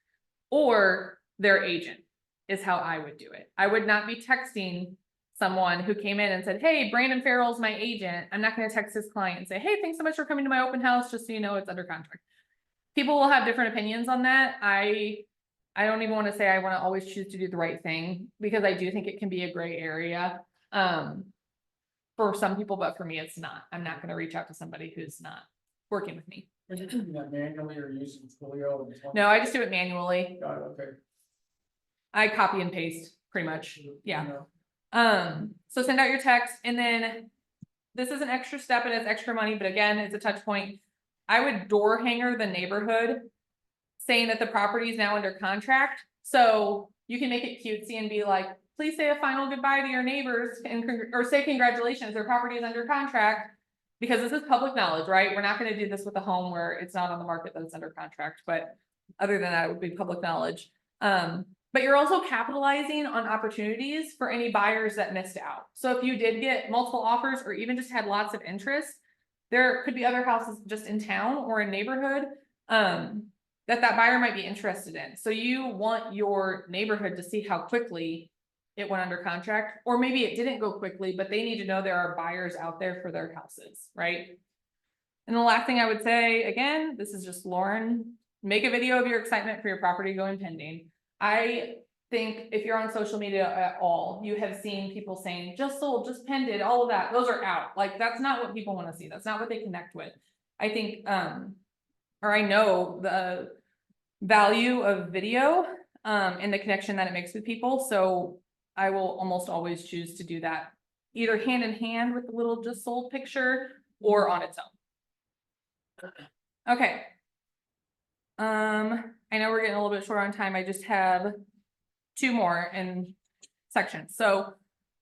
S1: or their agent is how I would do it. I would not be texting someone who came in and said, hey, Brandon Farrell's my agent. I'm not going to text his client and say, hey, thanks so much for coming to my open house. Just so you know, it's under contract. People will have different opinions on that. I don't even want to say I want to always choose to do the right thing, because I do think it can be a gray area for some people, but for me, it's not. I'm not going to reach out to somebody who's not working with me.
S4: Are you doing that manually or using Twilio?
S1: No, I just do it manually.
S4: Got it, okay.
S1: I copy and paste pretty much. Yeah.
S4: You know,
S1: So send out your text, and then this is an extra step and it's extra money, but again, it's a touch point. I would door hanger the neighborhood saying that the property is now under contract. So you can make it cutesy and be like, please say a final goodbye to your neighbors and or say congratulations, their property is under contract, because this is public knowledge, right? We're not going to do this with a home where it's not on the market that it's under contract, but other than that, it would be public knowledge. But you're also capitalizing on opportunities for any buyers that missed out. So if you did get multiple offers or even just had lots of interest, there could be other houses just in town or in neighborhood that buyer might be interested in. So you want your neighborhood to see how quickly it went under contract, or maybe it didn't go quickly, but they need to know there are buyers out there for their houses, right? And the last thing I would say, again, this is just Lauren, make a video of your excitement for your property going pending. I think if you're on social media at all, you have seen people saying, just sold, just pended, all of that, those are out. Like, that's not what people wanna see. That's not what they connect with. I think, or I know the value of video, and the connection that it makes with people, so I will almost always choose to do that. Either hand in hand with the little just sold picture or on its own. Okay. I know we're getting a little bit short on time. I just have 2 more in sections. So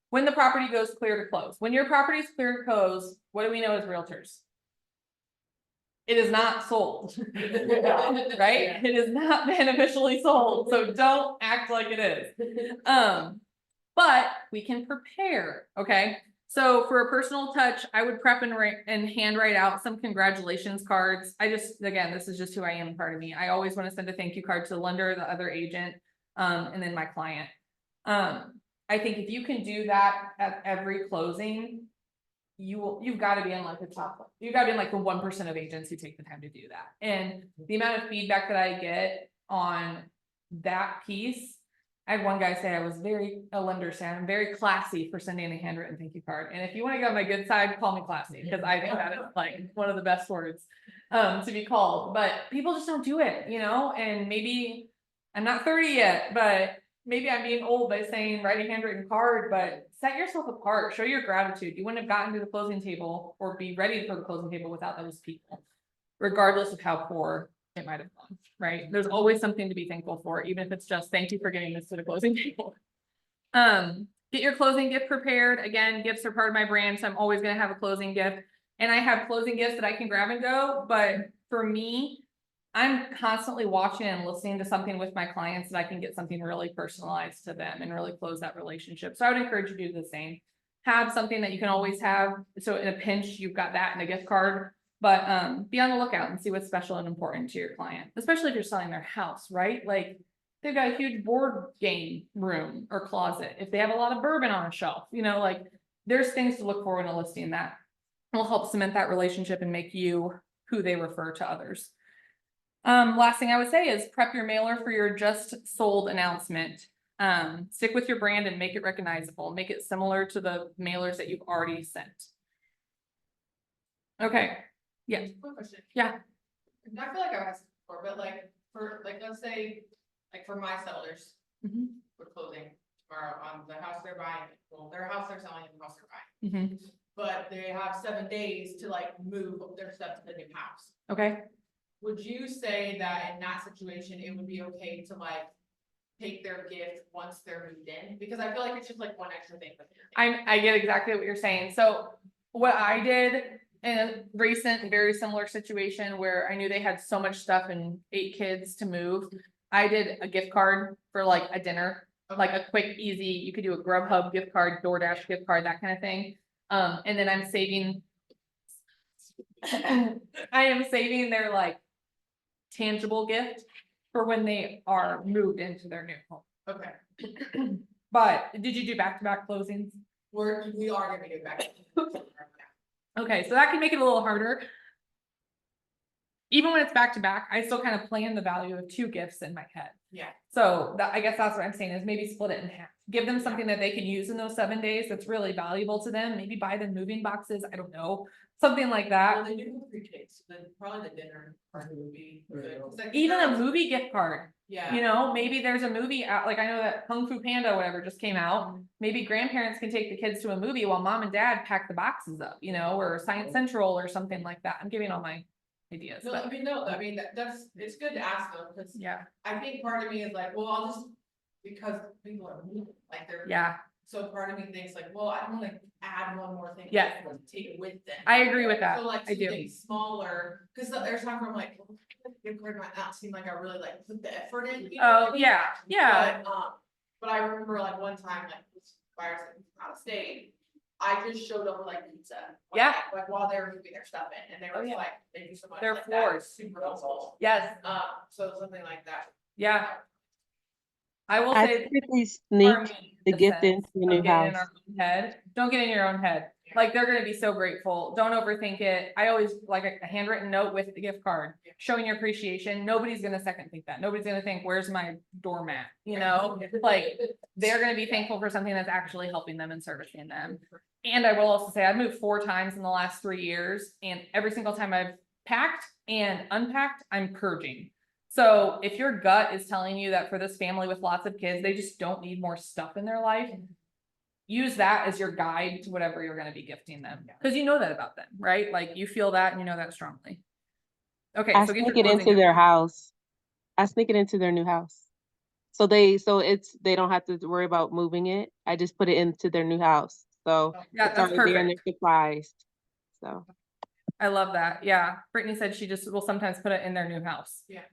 S1: when the property goes clear to close, when your property is clear to close, what do we know as realtors? It is not sold, right? It has not been officially sold, so don't act like it is. But we can prepare, okay? So for a personal touch, I would prep and handwrite out some congratulations cards. Again, this is just who I am, part of me. I always want to send a thank you card to the lender, the other agent, and then my client. I think if you can do that at every closing, you've got to be in like the top, you've got to be in like the 1% of agents who take the time to do that. And the amount of feedback that I get on that piece, I had one guy say a lender say I'm very classy for sending a handwritten thank you card. And if you want to get on my good side, call me classy, because I think that is like one of the best words to be called. But people just don't do it, and maybe I'm not 30 yet, but maybe I'm being old by saying write a handwritten card, but set yourself apart, show your gratitude. You wouldn't have gotten to the closing table or be ready for the closing table without those people, regardless of how poor it might have gone, right? There's always something to be thankful for, even if it's just thank you for getting this to the closing table. Get your closing gift prepared. Again, gifts are part of my brand, so I'm always gonna have a closing gift. And I have closing gifts that I can grab and go, but for me, I'm constantly watching and listening to something with my clients that I can get something really personalized to them and really close that relationship. So I would encourage you to do the same. Have something that you can always have. So in a pinch, you've got that in a gift card, but be on the lookout and see what's special and important to your client, especially if you're selling their house, right? Like they've got a huge board game room or closet. If they have a lot of bourbon on a shelf, like there's things to look for in a listing that will help cement that relationship and make you who they refer to others. Last thing I would say is prep your mailer for your just sold announcement. Stick with your brand and make it recognizable. Make it similar to the mailers that you've already sent. Okay. Yeah.
S2: Quick question.
S1: Yeah.
S2: And I feel like I've asked this before, but like, for, like, let's say, like, for my sellers,
S1: Mhm.
S2: we're closing tomorrow on the house they're buying, well, their house they're selling and the house they're buying.
S1: Mhm.
S2: But they have 7 days to like move their stuff to the new house.
S1: Okay.
S2: Would you say that in that situation, it would be okay to like take their gift once they're moved in? Because I feel like it's just like one extra thing.
S1: I get exactly what you're saying. So what I did in a recent, very similar situation where I knew they had so much stuff and 8 kids to move, I did a gift card for like a dinner, like a quick, easy, you could do a Grubhub gift card, DoorDash gift card, that kind of thing. And then I'm saving, I am saving their like tangible gift for when they are moved into their new home.
S2: Okay,
S1: But did you do back-to-back closings?
S2: we are gonna get back.
S1: Okay, so that can make it a little harder. Even when it's back-to-back, I still kind of plan the value of 2 gifts in my head.
S2: Yeah.
S1: So that, I guess that's what I'm saying is maybe split it in half. Give them something that they can use in those 7 days that's really valuable to them. Maybe buy them moving boxes. I don't know, something like
S2: Well,
S1: that.
S2: they do have 3 kids, so then probably the dinner part would be good. 'Cause, like,
S1: Even a
S2: girls-
S1: movie gift card.
S2: Yeah.
S1: Maybe there's a movie out, like I know that Kung Fu Panda, whatever, just came out. Maybe grandparents can take the kids to a movie while mom and dad pack the boxes up, or Science Central or something like that. I'm giving all my ideas,
S2: No,
S1: but
S2: that's, it's good to ask them, because
S1: yeah,
S2: I think part of me is like, well, I'll just, because people are moving, like they're.
S1: yeah,
S2: So part of me thinks like, well, I don't wanna add one more thing.
S1: Yeah.
S2: Take it with them.
S1: I agree with that.
S2: So like
S1: I do.
S2: something smaller, cause there's times where I'm like, well, gift card might not seem like I really like put the effort in. You know what I
S1: Oh,
S2: mean?
S1: yeah.
S2: But I remember like one time, like this buyers out of state, I just showed up with like pizza.
S1: Yeah.
S2: Like while they were moving their stuff in, and they
S1: Oh,
S2: were
S1: yeah.
S2: just like, thank you so much.
S1: They're
S2: like, that was
S1: floored.
S2: Super helpful.
S1: Yes,
S2: So something like that.
S1: yeah. I will
S7: I
S1: say.
S7: typically
S1: for
S7: sneak
S1: me,
S7: the gift
S1: sense
S7: into your
S1: of
S7: new
S1: getting in
S7: house.
S1: our own head. Don't get in your own head. Like, they're gonna be so grateful. Don't overthink it. I always like a handwritten note with the gift card, showing your appreciation. Nobody's gonna second think that. Nobody's gonna think, where's my doormat? You know, like, they're gonna be thankful for something that's actually helping them and servicing them. And I will also say, I've moved 4 times in the last 3 years, and every single time I've packed and unpacked, I'm purging. So if your gut is telling you that for this family with lots of kids, they just don't need more stuff in their life, use that as your guide to whatever you're gonna be gifting them, because you know that about them, right? Like, you feel that and you know that strongly. Okay,
S7: I
S1: so get your
S7: sneak it
S1: closing
S7: into their
S1: gift.
S7: house. I sneak it into their new house. So they don't have to worry about moving it. I just put it into their new house. So
S1: Yeah,
S7: it's
S1: that's
S7: already there and they're
S1: perfect.
S7: surprised. So
S1: I love that. Yeah, Brittany said she just will sometimes put it in their new house.
S2: Yeah.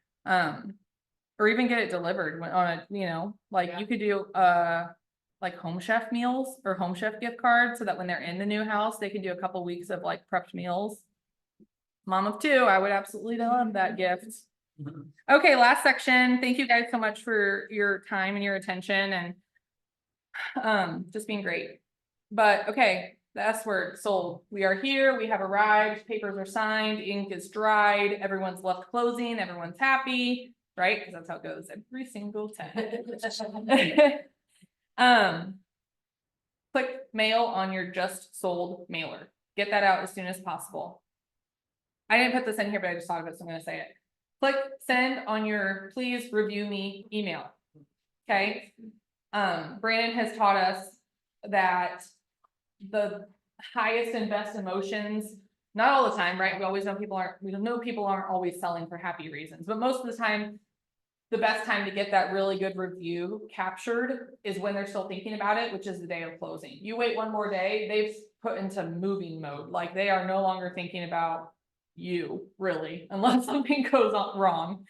S1: Or even get it delivered when on a, you know, like
S2: Yeah.
S1: you could do like Home Chef meals or Home Chef gift cards, so that when they're in the new house, they can do a couple weeks of like prepped meals. Mom of 2, I would absolutely love that gift. Okay, last section. Thank you guys so much for your time and your attention and just being great. But okay, the S word, sold. We are here, we have arrived, papers are signed, ink is dried, everyone's left closing, everyone's happy, right? Because that's how it goes every single time. Click mail on your just sold mailer. Get that out as soon as possible. I didn't put this in here, but I just thought of it, so I'm gonna say it. Click send on your please review me email. Okay? Brandon has taught us that the highest and best emotions, not all the time, right? We know people aren't always selling for happy reasons, but most of the time, the best time to get that really good review captured is when they're still thinking about it, which is the day of closing. You wait one more day, they've put into moving mode, like they are no longer thinking about you, really, unless something goes wrong.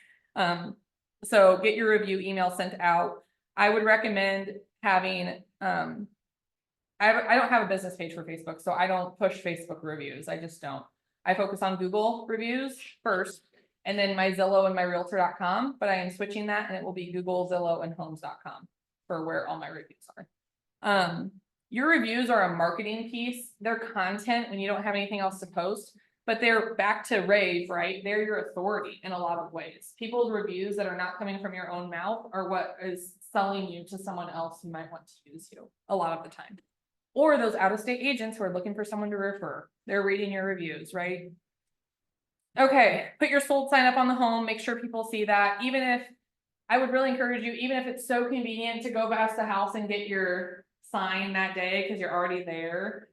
S1: So get your review email sent out. I would recommend having, I don't have a business page for Facebook, so I don't push Facebook reviews. I just don't. I focus on Google reviews first, and then my Zillow and my Realtor.com, but I am switching that, and it will be Google, Zillow, and Homes.com for where all my reviews are. Your reviews are a marketing piece. They're content when you don't have anything else to post, but they're back to rave, right? They're your authority in a lot of ways. People's reviews that are not coming from your own mouth are what is selling you to someone else who might want to use you a lot of the time. Or those out-of-state agents who are looking for someone to refer. They're reading your reviews, right? Okay, put your sold sign up on the home, make sure people see that, even if, I would really encourage you, even if it's so convenient to go past the house and get your sign that day, because you're already there.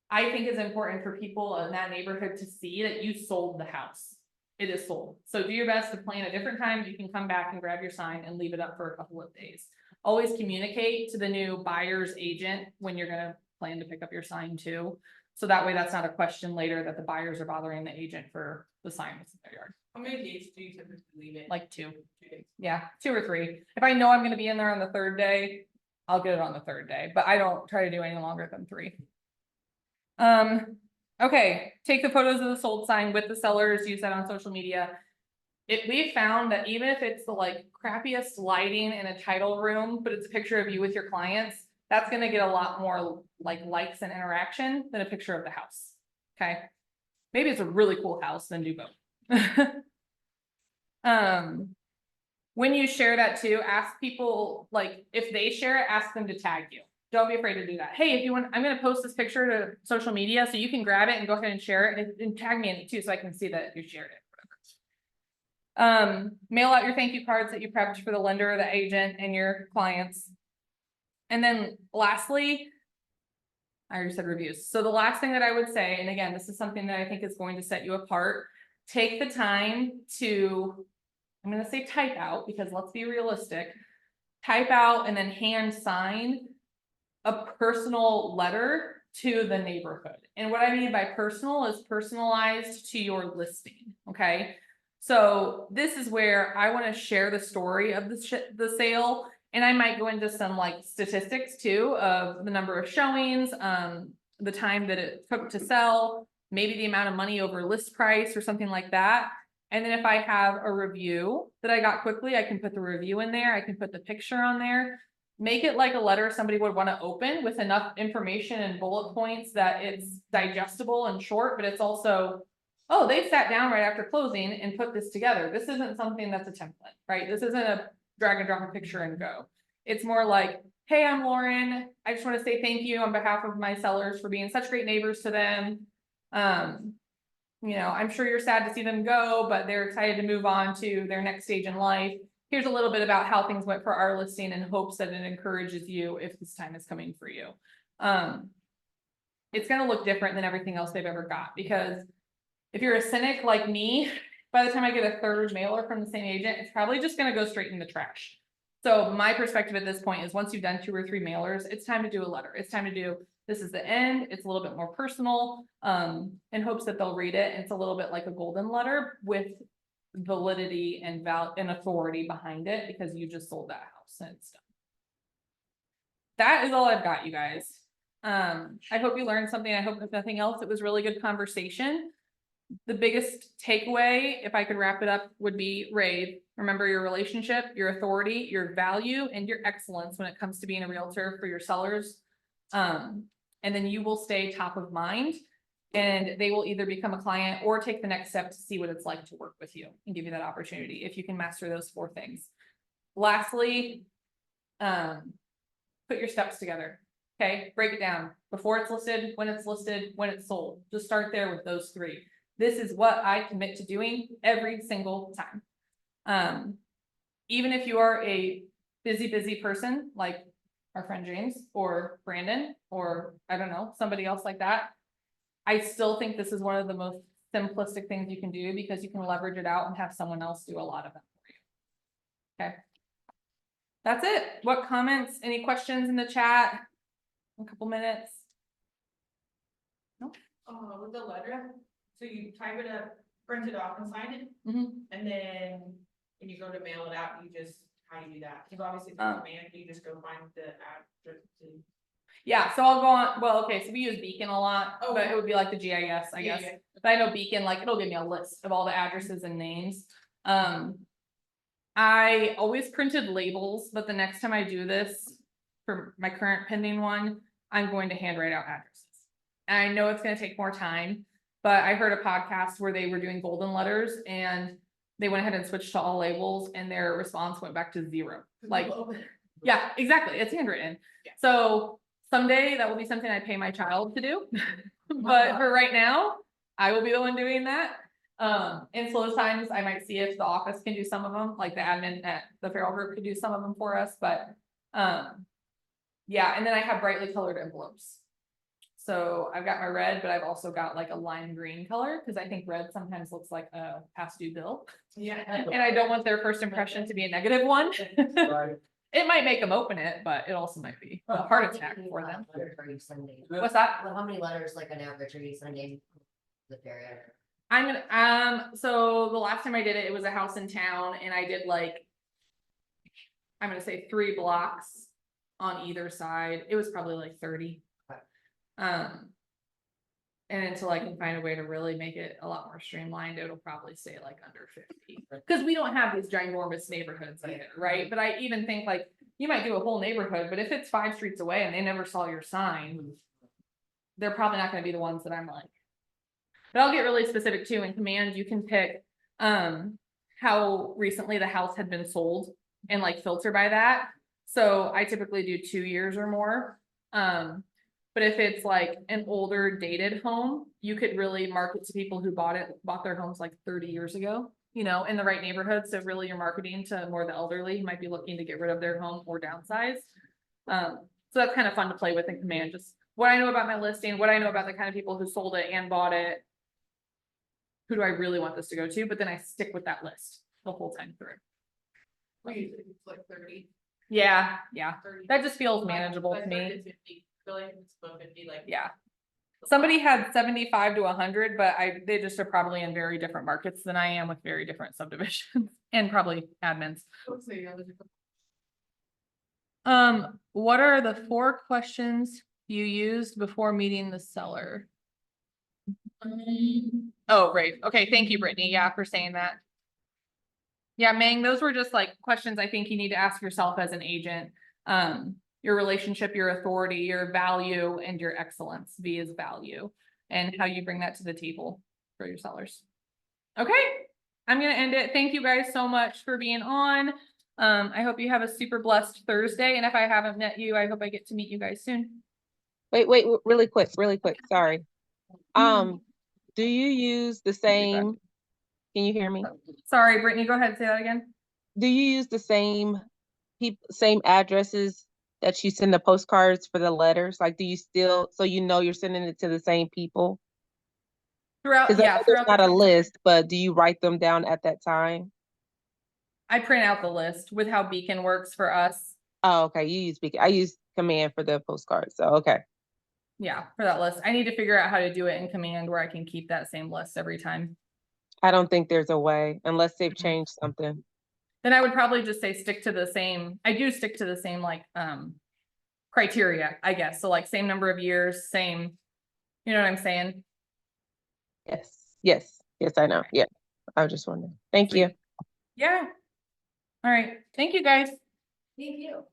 S1: I think it's important for people in that neighborhood to see that you sold the house. It is sold. So do your best to plan a different time. You can come back and grab your sign and leave it up for a couple of days. Always communicate to the new buyer's agent when you're gonna plan to pick up your sign too. So that way that's not a question later that the buyers are bothering the agent for the sign that's in their yard.
S2: How many days do you typically leave it?
S1: Like 2.
S2: 2 days.
S1: Yeah, 2 or 3. If I know I'm gonna be in there on the 3rd day, I'll get it on the 3rd day, but I don't try to do any longer than 3. Okay, take the photos of the sold sign with the sellers, use that on social media. We found that even if it's the like crappiest lighting in a title room, but it's a picture of you with your clients, that's gonna get a lot more like likes and interaction than a picture of the house. Okay, maybe it's a really cool house, then do both. When you share that too, ask people, like, if they share it, ask them to tag you. Don't be afraid to do that. Hey, if you want, I'm gonna post this picture to social media, so you can grab it and go ahead and share it and tag me in it too, so I can see that you shared it. Mail out your thank you cards that you prepped for the lender, the agent, and your clients. And then lastly, I already said reviews. So the last thing that I would say, and again, this is something that I think is going to set you apart, take the time to, I'm gonna say type out, because let's be realistic, type out and then hand sign a personal letter to the neighborhood. And what I mean by personal is personalized to your listing, okay? So this is where I want to share the story of the sale, and I might go into some like statistics too of the number of showings, the time that it took to sell, maybe the amount of money over list price or something like that. And then if I have a review that I got quickly, I can put the review in there, I can put the picture on there. make it like a letter somebody would want to open with enough information and bullet points that it's digestible and short, but it's also, oh, they sat down right after closing and put this together. This isn't something that's a template, right? This isn't a drag and drop a picture and go. It's more like, hey, I'm Lauren. I just want to say thank you on behalf of my sellers for being such great neighbors to them. You know, I'm sure you're sad to see them go, but they're excited to move on to their next stage in life. Here's a little bit about how things went for our listing in hopes that it encourages you if this time is coming for you. It's gonna look different than everything else they've ever got, because if you're a cynic like me, by the time I get a third mailer from the same agent, it's probably just gonna go straight in the trash. So my perspective at this point is once you've done 2 or 3 mailers, it's time to do a letter. It's time to do, this is the end. It's a little bit more personal, in hopes that they'll read it. It's a little bit like a golden letter with validity and authority behind it, because you just sold that house and it's done. That is all I've got, you guys. I hope you learned something. I hope if nothing else, it was really good conversation. The biggest takeaway, if I could wrap it up, would be rave. Remember your relationship, your authority, your value, and your excellence when it comes to being a realtor for your sellers. And then you will stay top of mind, and they will either become a client or take the next step to see what it's like to work with you and give you that opportunity if you can master those 4 things. Lastly, put your steps together. Okay, break it down before it's listed, when it's sold. Just start there with those 3. This is what I commit to doing every single time. Even if you are a busy person like our friend James or Brandon, or I don't know, somebody else like that, I still think this is one of the most simplistic things you can do, because you can leverage it out and have someone else do a lot of it for you. Okay. That's it. What comments, any questions in the chat? A couple minutes.
S2: With the letter, so you type it up, print it off and sign it,
S1: Mhm.
S2: and then when you go to mail it out, you just, how do you do that? Because obviously, if it's command, you just go find the address.
S1: Yeah, so I'll go on, well, okay, so we use Beacon a lot,
S2: Oh,
S1: but
S2: okay.
S1: it would be like the GIS, I
S2: Yeah,
S1: guess.
S2: yeah.
S1: But I know Beacon, like, it'll give me a list of all the addresses and names. I always printed labels, but the next time I do this for my current pending one, I'm going to handwrite out addresses. And I know it's gonna take more time, but I heard a podcast where they were doing golden letters and they went ahead and switched to all labels and their response went back to 0. Like, yeah, exactly. It's handwritten.
S2: Yeah.
S1: So someday that will be something I pay my child to do. But for right now, I will be the one doing that. In slow times, I might see if the office can do some of them, like the admin at the Farrell Group could do some of them for us, but, yeah, and then I have brightly colored envelopes. So I've got my red, but I've also got like a lime green color, because I think red sometimes looks like a past due bill.
S2: Yeah.
S1: And I don't want their first impression to be a negative one.
S3: Right.
S1: It might make them open it, but it also might be a heart attack for them.
S6: Letters are you sending?
S1: What's that?
S6: Well, how many letters, like an average, are you sending the area?
S1: I'm gonna, so the last time I did it, it was a house in town and I did like, I'm gonna say 3 blocks on either side. It was probably like 30. And until I can find a way to really make it a lot more streamlined, it'll probably stay like under 50. Because we don't have these ginormous neighborhoods either, right? But I even think like, you might do a whole neighborhood, but if it's 5 streets away and they never saw your sign, they're probably not gonna be the ones that I'm like. But I'll get really specific too. In command, you can pick how recently the house had been sold and like filter by that. So I typically do 2 years or more. But if it's like an older dated home, you could really market to people who bought their homes like 30 years ago, you know, in the right neighborhood. So really you're marketing to more the elderly who might be looking to get rid of their home or downsize. So that's kind of fun to play with in command. Just what I know about my listing, what I know about the kind of people who sold it and bought it. Who do I really want this to go to? But then I stick with that list the whole time through.
S2: It's like 30.
S1: Yeah,
S2: 30.
S1: that just feels manageable to
S2: Like
S1: me.
S2: 30 to 50. I feel like it's above 50, like.
S1: Yeah. Somebody had 75 to 100, but they just are probably in very different markets than I am with very different subdivisions and probably admins.
S2: Let's say, yeah, there's a couple.
S1: What are the 4 questions you used before meeting the seller? Oh, right. Okay. Thank you, Brittany. Yeah, for saying that. Yeah, Mang, those were just like questions I think you need to ask yourself as an agent. your relationship, your authority, your value, and your excellence. V is value, and how you bring that to the table for your sellers. Okay, I'm gonna end it. Thank you guys so much for being on. I hope you have a super blessed Thursday, and if I haven't met you, I hope I get to meet you guys soon.
S7: Wait, really quick, sorry. Do you use the same, can you hear me?
S1: Sorry, Brittany, go ahead, say that again.
S7: Do you use the same same addresses that you send the postcards for the letters? Like, do you still, so you know you're sending it to the same people?
S1: Throughout,
S7: Because
S1: yeah,
S7: there's
S1: throughout
S7: not a
S1: the,
S7: list, but do you write them down at that time?
S1: I print out the list with how Beacon works for us.
S7: Oh, okay, you use Beacon. I use Command for the postcards, so okay.
S1: Yeah, for that list. I need to figure out how to do it in Command where I can keep that same list every time.
S7: I don't think there's a way, unless they've
S1: Mm-hmm.
S7: changed something.
S1: Then I would probably just say stick to the same, I do stick to the same like criteria, I guess. So like same number of years, same, you know what I'm saying?
S7: Yes, I know, yeah. I was just wondering. Thank you.
S1: Yeah. All right. Thank you guys.
S6: Thank you.